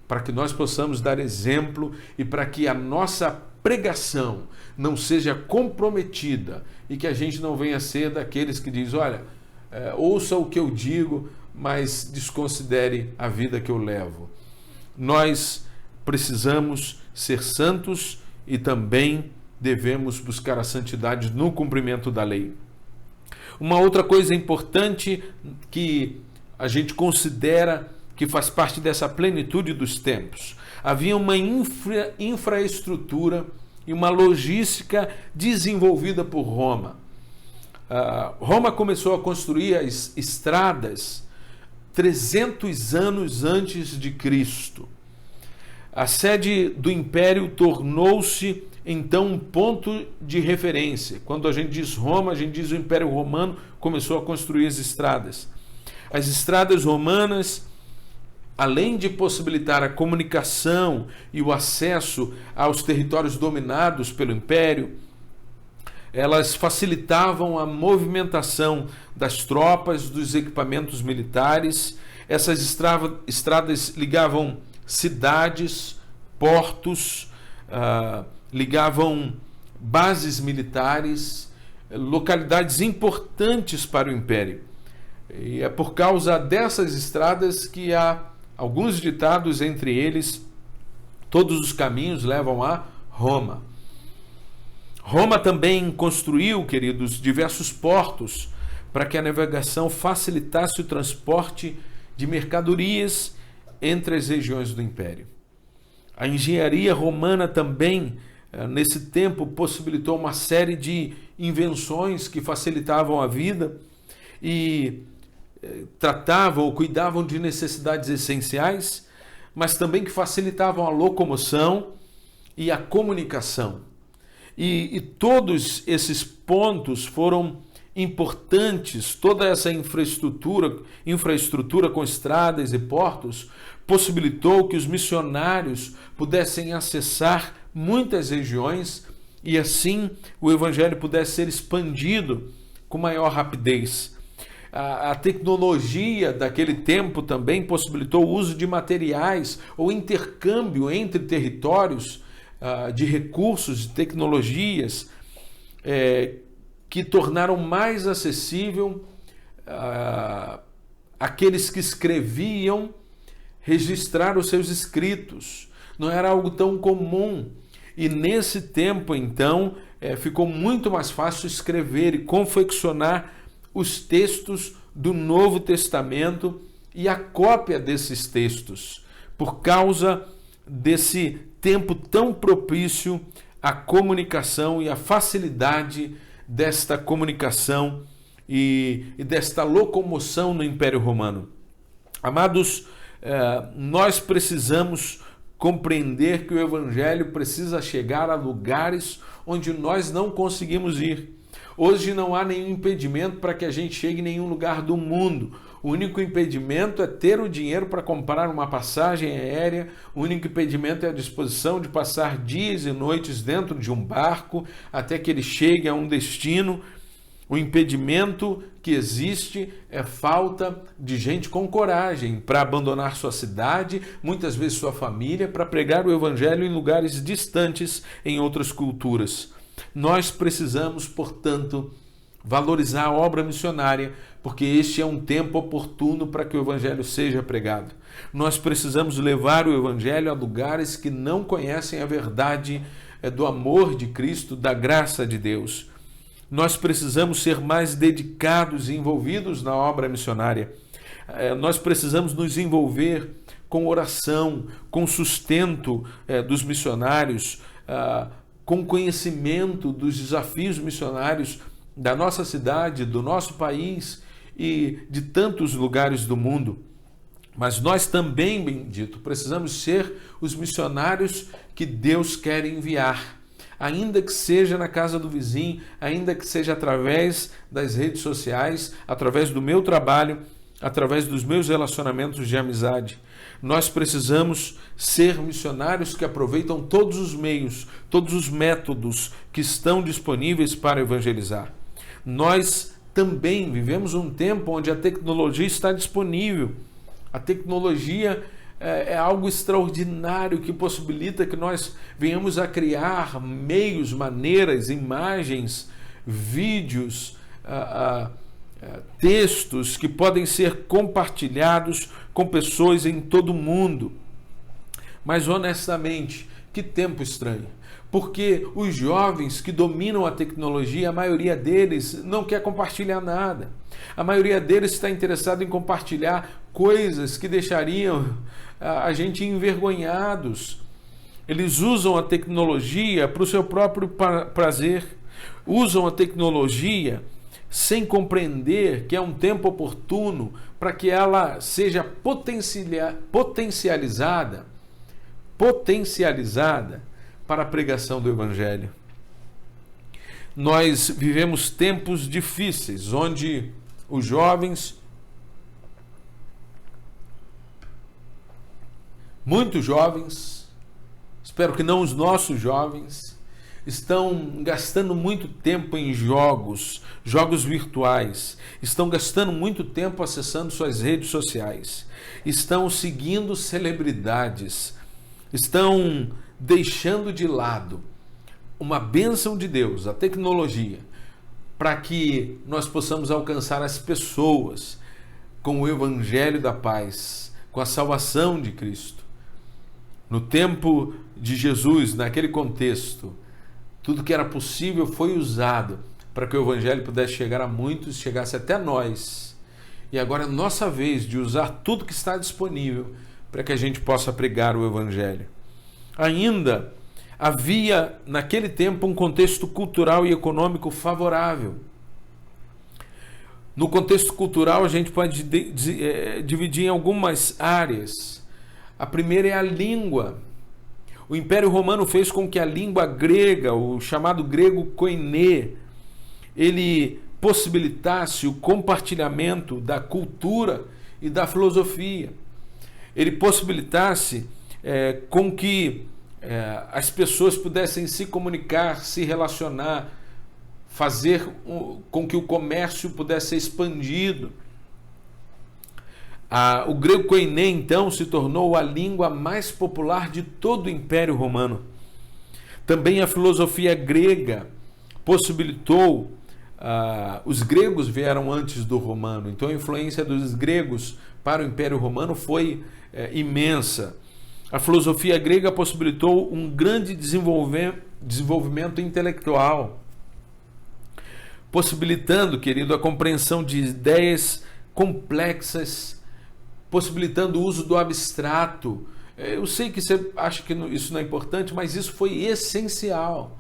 para que nós possamos dar exemplo e para que a nossa pregação não seja comprometida e que a gente não venha ser daqueles que diz, olha, ouça o que eu digo, mas desconsidere a vida que eu levo. Nós precisamos ser santos e também devemos buscar a santidade no cumprimento da lei. Uma outra coisa importante que a gente considera que faz parte dessa plenitude dos tempos: havia uma infraestrutura e uma logística desenvolvida por Roma. Roma começou a construir as estradas 300 anos antes de Cristo. A sede do império tornou-se então um ponto de referência. Quando a gente diz Roma, a gente diz o Império Romano começou a construir as estradas. As estradas romanas, além de possibilitar a comunicação e o acesso aos territórios dominados pelo Império, elas facilitavam a movimentação das tropas, dos equipamentos militares. Essas estradas ligavam cidades, portos, ligavam bases militares, localidades importantes para o Império. E é por causa dessas estradas que há alguns ditados, entre eles, todos os caminhos levam a Roma. Roma também construiu, queridos, diversos portos para que a navegação facilitasse o transporte de mercadorias entre as regiões do Império. A engenharia romana também, nesse tempo, possibilitou uma série de invenções que facilitavam a vida e tratavam ou cuidavam de necessidades essenciais, mas também que facilitavam a locomoção e a comunicação. E todos esses pontos foram importantes. Toda essa infraestrutura com estradas e portos possibilitou que os missionários pudessem acessar muitas regiões e assim o evangelho pudesse ser expandido com maior rapidez. A tecnologia daquele tempo também possibilitou o uso de materiais ou intercâmbio entre territórios de recursos, de tecnologias, que tornaram mais acessível aqueles que escreviam registrar os seus escritos. Não era algo tão comum. E nesse tempo, então, ficou muito mais fácil escrever e confeccionar os textos do Novo Testamento e a cópia desses textos, por causa desse tempo tão propício à comunicação e à facilidade desta comunicação e desta locomoção no Império Romano. Amados, nós precisamos compreender que o Evangelho precisa chegar a lugares onde nós não conseguimos ir. Hoje não há nenhum impedimento para que a gente chegue em nenhum lugar do mundo. O único impedimento é ter o dinheiro para comprar uma passagem aérea, o único impedimento é a disposição de passar dias e noites dentro de um barco até que ele chegue a um destino. O impedimento que existe é falta de gente com coragem para abandonar sua cidade, muitas vezes sua família, para pregar o evangelho em lugares distantes, em outras culturas. Nós precisamos, portanto, valorizar a obra missionária, porque este é um tempo oportuno para que o evangelho seja pregado. Nós precisamos levar o evangelho a lugares que não conhecem a verdade do amor de Cristo, da graça de Deus. Nós precisamos ser mais dedicados e envolvidos na obra missionária. Nós precisamos nos envolver com oração, com sustento dos missionários, com conhecimento dos desafios missionários da nossa cidade, do nosso país e de tantos lugares do mundo. Mas nós também, bendito, precisamos ser os missionários que Deus quer enviar. Ainda que seja na casa do vizinho, ainda que seja através das redes sociais, através do meu trabalho, através dos meus relacionamentos de amizade. Nós precisamos ser missionários que aproveitam todos os meios, todos os métodos que estão disponíveis para evangelizar. Nós também vivemos um tempo onde a tecnologia está disponível. A tecnologia é algo extraordinário que possibilita que nós venhamos a criar meios, maneiras, imagens, vídeos, textos que podem ser compartilhados com pessoas em todo o mundo. Mas honestamente, que tempo estranho. Porque os jovens que dominam a tecnologia, a maioria deles não quer compartilhar nada. A maioria deles está interessado em compartilhar coisas que deixariam a gente envergonhados. Eles usam a tecnologia para o seu próprio prazer. Usam a tecnologia sem compreender que é um tempo oportuno para que ela seja potencializada para a pregação do Evangelho. Nós vivemos tempos difíceis, onde os jovens, muitos jovens, espero que não os nossos jovens, estão gastando muito tempo em jogos virtuais, estão gastando muito tempo acessando suas redes sociais, estão seguindo celebridades, estão deixando de lado uma bênção de Deus, a tecnologia, para que nós possamos alcançar as pessoas com o Evangelho da paz, com a salvação de Cristo. No tempo de Jesus, naquele contexto, tudo que era possível foi usado para que o Evangelho pudesse chegar a muitos, chegasse até nós. E agora é nossa vez de usar tudo que está disponível para que a gente possa pregar o Evangelho. Ainda havia naquele tempo um contexto cultural e econômico favorável. No contexto cultural a gente pode dividir em algumas áreas. A primeira é a língua. O Império Romano fez com que a língua grega, o chamado grego koiné, ele possibilitasse o compartilhamento da cultura e da filosofia. Ele possibilitasse com que as pessoas pudessem se comunicar, se relacionar, fazer com que o comércio pudesse ser expandido. O grego koiné, então, se tornou a língua mais popular de todo o Império Romano. Também a filosofia grega possibilitou, os gregos vieram antes do romano, então a influência dos gregos para o Império Romano foi imensa. A filosofia grega possibilitou um grande desenvolvimento intelectual, possibilitando, querido, a compreensão de ideias complexas, possibilitando o uso do abstrato. Eu sei que você acha que isso não é importante, mas isso foi essencial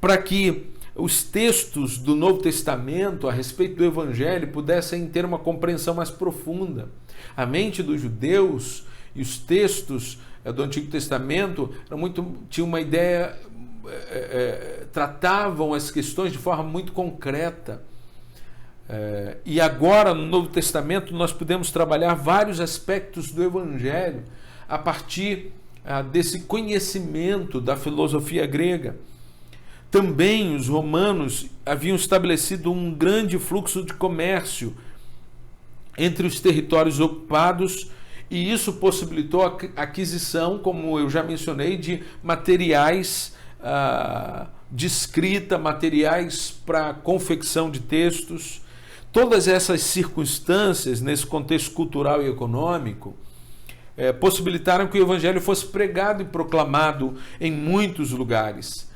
para que os textos do Novo Testamento a respeito do Evangelho pudessem ter uma compreensão mais profunda. A mente dos judeus e os textos do Antigo Testamento tinham uma ideia, tratavam as questões de forma muito concreta. E agora, no Novo Testamento, nós podemos trabalhar vários aspectos do Evangelho a partir desse conhecimento da filosofia grega. Também os romanos haviam estabelecido um grande fluxo de comércio entre os territórios ocupados, e isso possibilitou a aquisição, como eu já mencionei, de materiais de escrita, materiais para confecção de textos. Todas essas circunstâncias, nesse contexto cultural e econômico, possibilitaram que o Evangelho fosse pregado e proclamado em muitos lugares.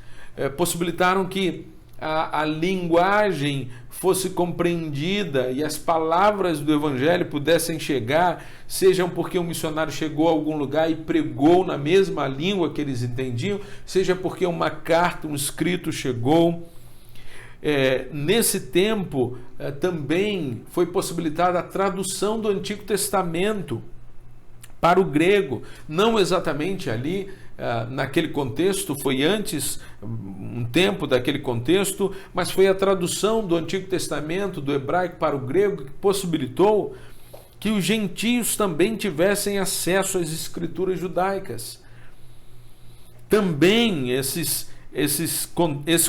Possibilitaram que a linguagem fosse compreendida e as palavras do Evangelho pudessem chegar, sejam porque um missionário chegou a algum lugar e pregou na mesma língua que eles entendiam, seja porque uma carta, um escrito chegou. Nesse tempo também foi possibilitada a tradução do Antigo Testamento para o grego, não exatamente ali naquele contexto, foi antes, um tempo daquele contexto, mas foi a tradução do Antigo Testamento, do hebraico para o grego, que possibilitou que os gentios também tivessem acesso às escrituras judaicas. Também esse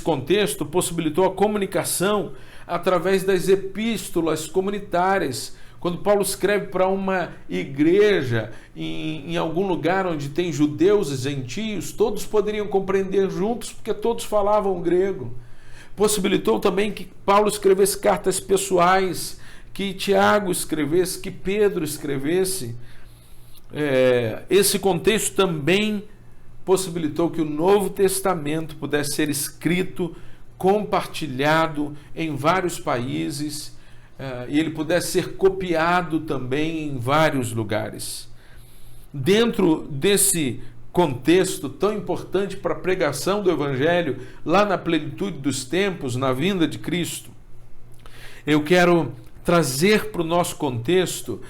contexto possibilitou a comunicação através das epístolas comunitárias. Quando Paulo escreve para uma igreja em algum lugar onde tem judeus e gentios, todos poderiam compreender juntos, porque todos falavam grego. Possibilitou também que Paulo escrevesse cartas pessoais, que Tiago escrevesse, que Pedro escrevesse. Esse contexto também possibilitou que o Novo Testamento pudesse ser escrito, compartilhado em vários países, e ele pudesse ser copiado também em vários lugares. Dentro desse contexto tão importante para a pregação do Evangelho, lá na plenitude dos tempos, na vinda de Cristo, eu quero trazer para o nosso contexto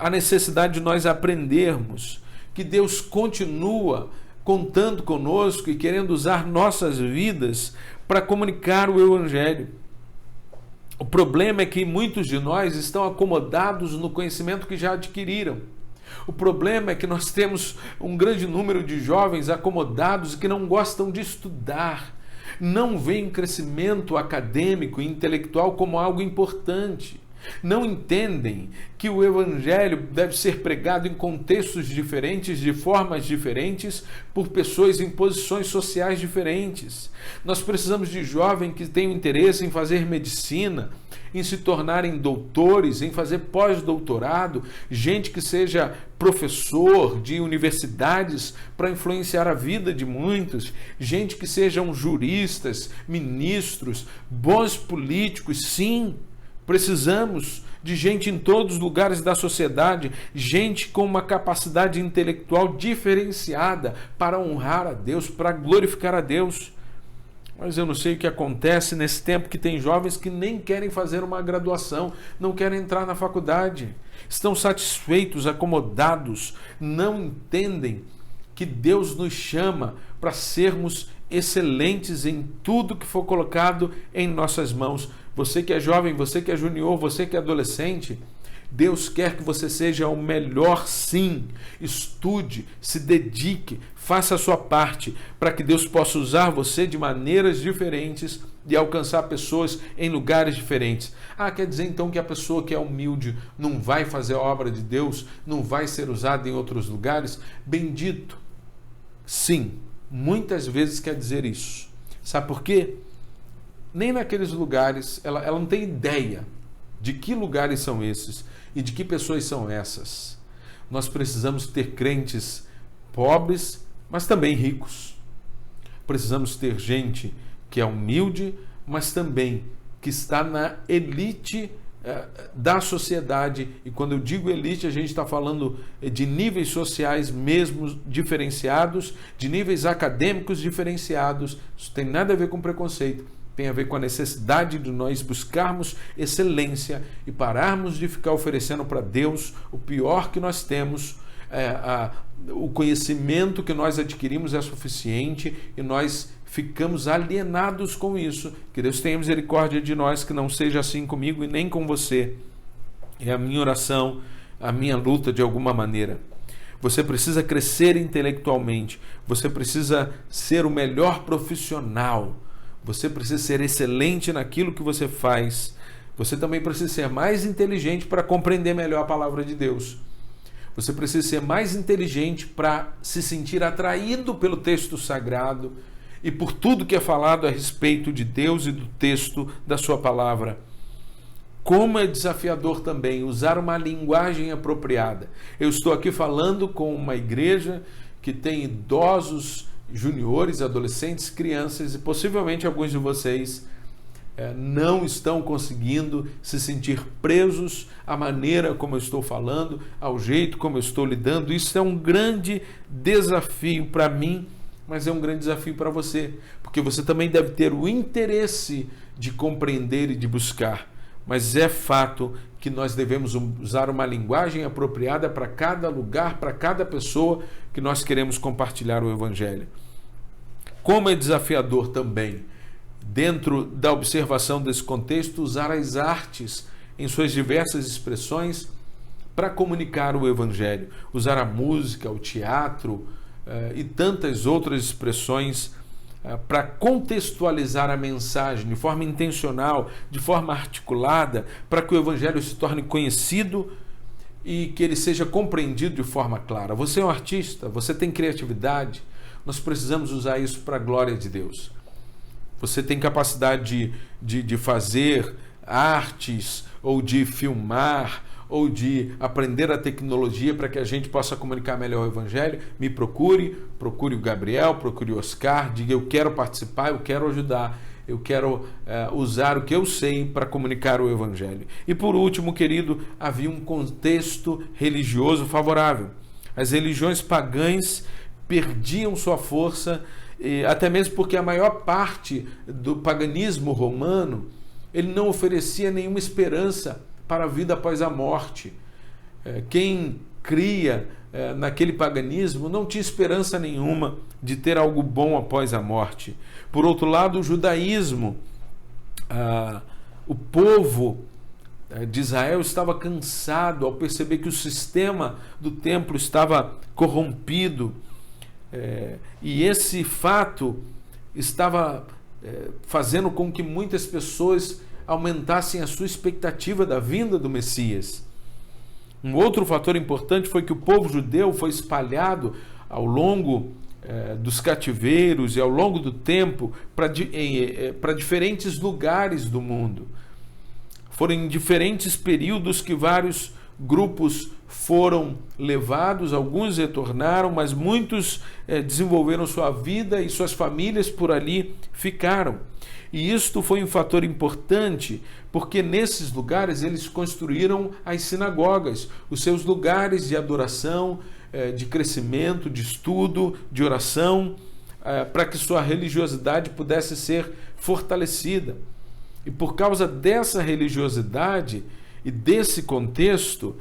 a necessidade de nós aprendermos que Deus continua contando conosco e querendo usar nossas vidas para comunicar o Evangelho. O problema é que muitos de nós estão acomodados no conhecimento que já adquiriram. O problema é que nós temos um grande número de jovens acomodados que não gostam de estudar, não veem crescimento acadêmico e intelectual como algo importante. Não entendem que o Evangelho deve ser pregado em contextos diferentes, de formas diferentes, por pessoas em posições sociais diferentes. Nós precisamos de jovens que tenham interesse em fazer medicina, em se tornarem doutores, em fazer pós-doutorado, gente que seja professor de universidades para influenciar a vida de muitos, gente que sejam juristas, ministros, bons políticos, sim. Precisamos de gente em todos os lugares da sociedade, gente com uma capacidade intelectual diferenciada para honrar a Deus, para glorificar a Deus. Mas eu não sei o que acontece nesse tempo que tem jovens que nem querem fazer uma graduação, não querem entrar na faculdade, estão satisfeitos, acomodados, não entendem que Deus nos chama para sermos excelentes em tudo que for colocado em nossas mãos. Você que é jovem, você que é junior, você que é adolescente, Deus quer que você seja o melhor, sim. Estude, se dedique, faça a sua parte para que Deus possa usar você de maneiras diferentes e alcançar pessoas em lugares diferentes. Quer dizer então que a pessoa que é humilde não vai fazer a obra de Deus, não vai ser usada em outros lugares? Bendito. Sim, muitas vezes quer dizer isso. Sabe por quê? Nem naqueles lugares, ela não tem ideia de que lugares são esses e de que pessoas são essas. Nós precisamos ter crentes pobres, mas também ricos. Precisamos ter gente que é humilde, mas também que está na elite da sociedade. E quando eu digo elite, a gente está falando de níveis sociais mesmo diferenciados, de níveis acadêmicos diferenciados. Isso tem nada a ver com preconceito. Tem a ver com a necessidade de nós buscarmos excelência e pararmos de ficar oferecendo para Deus o pior que nós temos. O conhecimento que nós adquirimos é suficiente e nós ficamos alienados com isso. Que Deus tenha misericórdia de nós, que não seja assim comigo e nem com você. É a minha oração, a minha luta de alguma maneira. Você precisa crescer intelectualmente, você precisa ser o melhor profissional. Você precisa ser excelente naquilo que você faz. Você também precisa ser mais inteligente para compreender melhor a palavra de Deus. Você precisa ser mais inteligente para se sentir atraído pelo texto sagrado e por tudo que é falado a respeito de Deus e do texto da sua palavra. Como é desafiador também usar uma linguagem apropriada. Eu estou aqui falando com uma igreja que tem idosos, juniores, adolescentes, crianças, e possivelmente alguns de vocês não estão conseguindo se sentir presos à maneira como eu estou falando, ao jeito como eu estou lidando. Isso é um grande desafio para mim, mas é um grande desafio para você, porque você também deve ter o interesse de compreender e de buscar. Mas é fato que nós devemos usar uma linguagem apropriada para cada lugar, para cada pessoa que nós queremos compartilhar o Evangelho. Como é desafiador também, dentro da observação desse contexto, usar as artes em suas diversas expressões para comunicar o Evangelho. Usar a música, o teatro e tantas outras expressões para contextualizar a mensagem de forma intencional, de forma articulada, para que o Evangelho se torne conhecido e que ele seja compreendido de forma clara. Você é um artista, você tem criatividade, nós precisamos usar isso para a glória de Deus. Você tem capacidade de fazer artes, ou de filmar, ou de aprender a tecnologia para que a gente possa comunicar melhor o Evangelho. Me procure o Gabriel, procure o Oscar, diga: eu quero participar, eu quero ajudar, eu quero usar o que eu sei para comunicar o Evangelho. E por último, querido, havia um contexto religioso favorável. As religiões pagãs perdiam sua força, até mesmo porque a maior parte do paganismo romano, ele não oferecia nenhuma esperança para a vida após a morte. Quem cria naquele paganismo não tinha esperança nenhuma de ter algo bom após a morte. Por outro lado, o judaísmo, o povo de Israel estava cansado ao perceber que o sistema do templo estava corrompido, e esse fato estava fazendo com que muitas pessoas aumentassem a sua expectativa da vinda do Messias. Um outro fator importante foi que o povo judeu foi espalhado ao longo dos cativeiros e ao longo do tempo para diferentes lugares do mundo. Foram em diferentes períodos que vários grupos foram levados, alguns retornaram, mas muitos desenvolveram sua vida e suas famílias por ali ficaram. E isto foi um fator importante, porque nesses lugares eles construíram as sinagogas, os seus lugares de adoração, de crescimento, de estudo, de oração, para que sua religiosidade pudesse ser fortalecida. E por causa dessa religiosidade e desse contexto,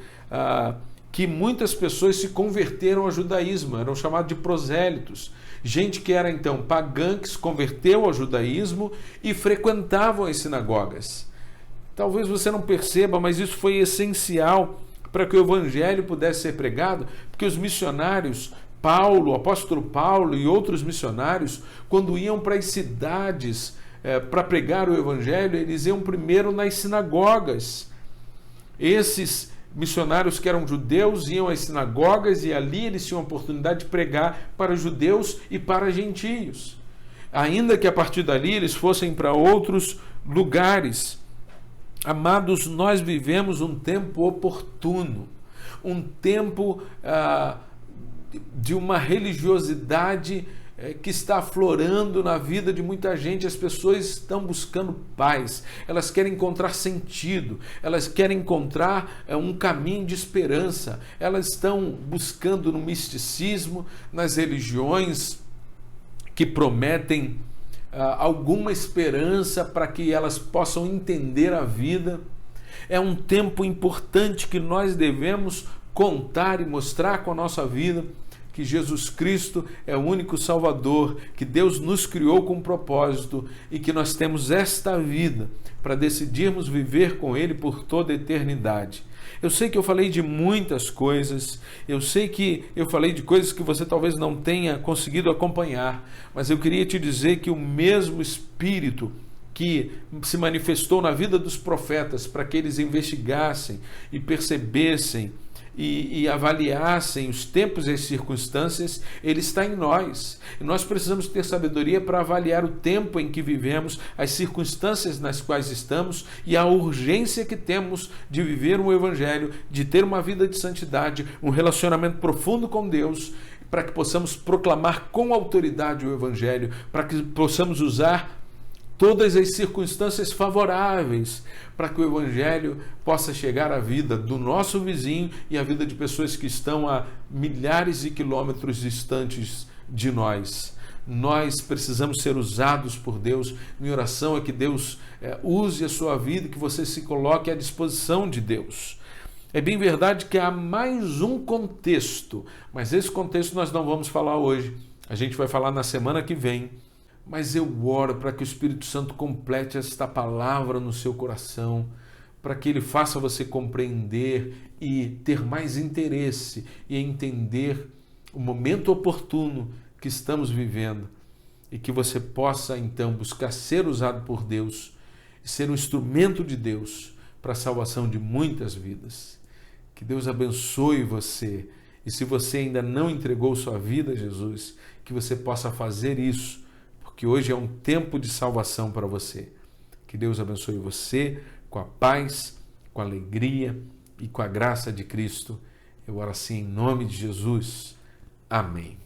que muitas pessoas se converteram ao judaísmo, eram chamados de prosélitos. Gente que era então pagã, que se converteu ao judaísmo e frequentavam as sinagogas. Talvez você não perceba, mas isso foi essencial para que o evangelho pudesse ser pregado, porque os missionários, Paulo, o apóstolo Paulo e outros missionários, quando iam para as cidades para pregar o evangelho, eles iam primeiro nas sinagogas. Esses missionários que eram judeus iam às sinagogas e ali eles tinham a oportunidade de pregar para judeus e para gentios, ainda que a partir dali eles fossem para outros lugares. Amados, nós vivemos um tempo oportuno, um tempo de uma religiosidade que está aflorando na vida de muita gente. As pessoas estão buscando paz, elas querem encontrar sentido, elas querem encontrar um caminho de esperança, elas estão buscando no misticismo, nas religiões que prometem alguma esperança para que elas possam entender a vida. É um tempo importante que nós devemos contar e mostrar com a nossa vida que Jesus Cristo é o único Salvador, que Deus nos criou com um propósito e que nós temos esta vida para decidirmos viver com Ele por toda a eternidade. Eu sei que eu falei de muitas coisas, eu sei que eu falei de coisas que você talvez não tenha conseguido acompanhar, mas eu queria te dizer que o mesmo Espírito que se manifestou na vida dos profetas para que eles investigassem e percebessem e avaliassem os tempos e as circunstâncias, ele está em nós. E nós precisamos ter sabedoria para avaliar o tempo em que vivemos, as circunstâncias nas quais estamos e a urgência que temos de viver um evangelho, de ter uma vida de santidade, um relacionamento profundo com Deus, para que possamos proclamar com autoridade o evangelho, para que possamos usar todas as circunstâncias favoráveis para que o evangelho possa chegar à vida do nosso vizinho e à vida de pessoas que estão a milhares de quilômetros distantes de nós. Nós precisamos ser usados por Deus. Minha oração é que Deus use a sua vida, que você se coloque à disposição de Deus. É bem verdade que há mais um contexto, mas esse contexto nós não vamos falar hoje. A gente vai falar na semana que vem. Mas eu oro para que o Espírito Santo complete esta palavra no seu coração, para que ele faça você compreender e ter mais interesse e entender o momento oportuno que estamos vivendo e que você possa então buscar ser usado por Deus e ser um instrumento de Deus para a salvação de muitas vidas. Que Deus abençoe você e se você ainda não entregou sua vida a Jesus, que você possa fazer isso, que hoje é um tempo de salvação para você. Que Deus abençoe você com a paz, com a alegria e com a graça de Cristo. Eu oro assim em nome de Jesus. Amém.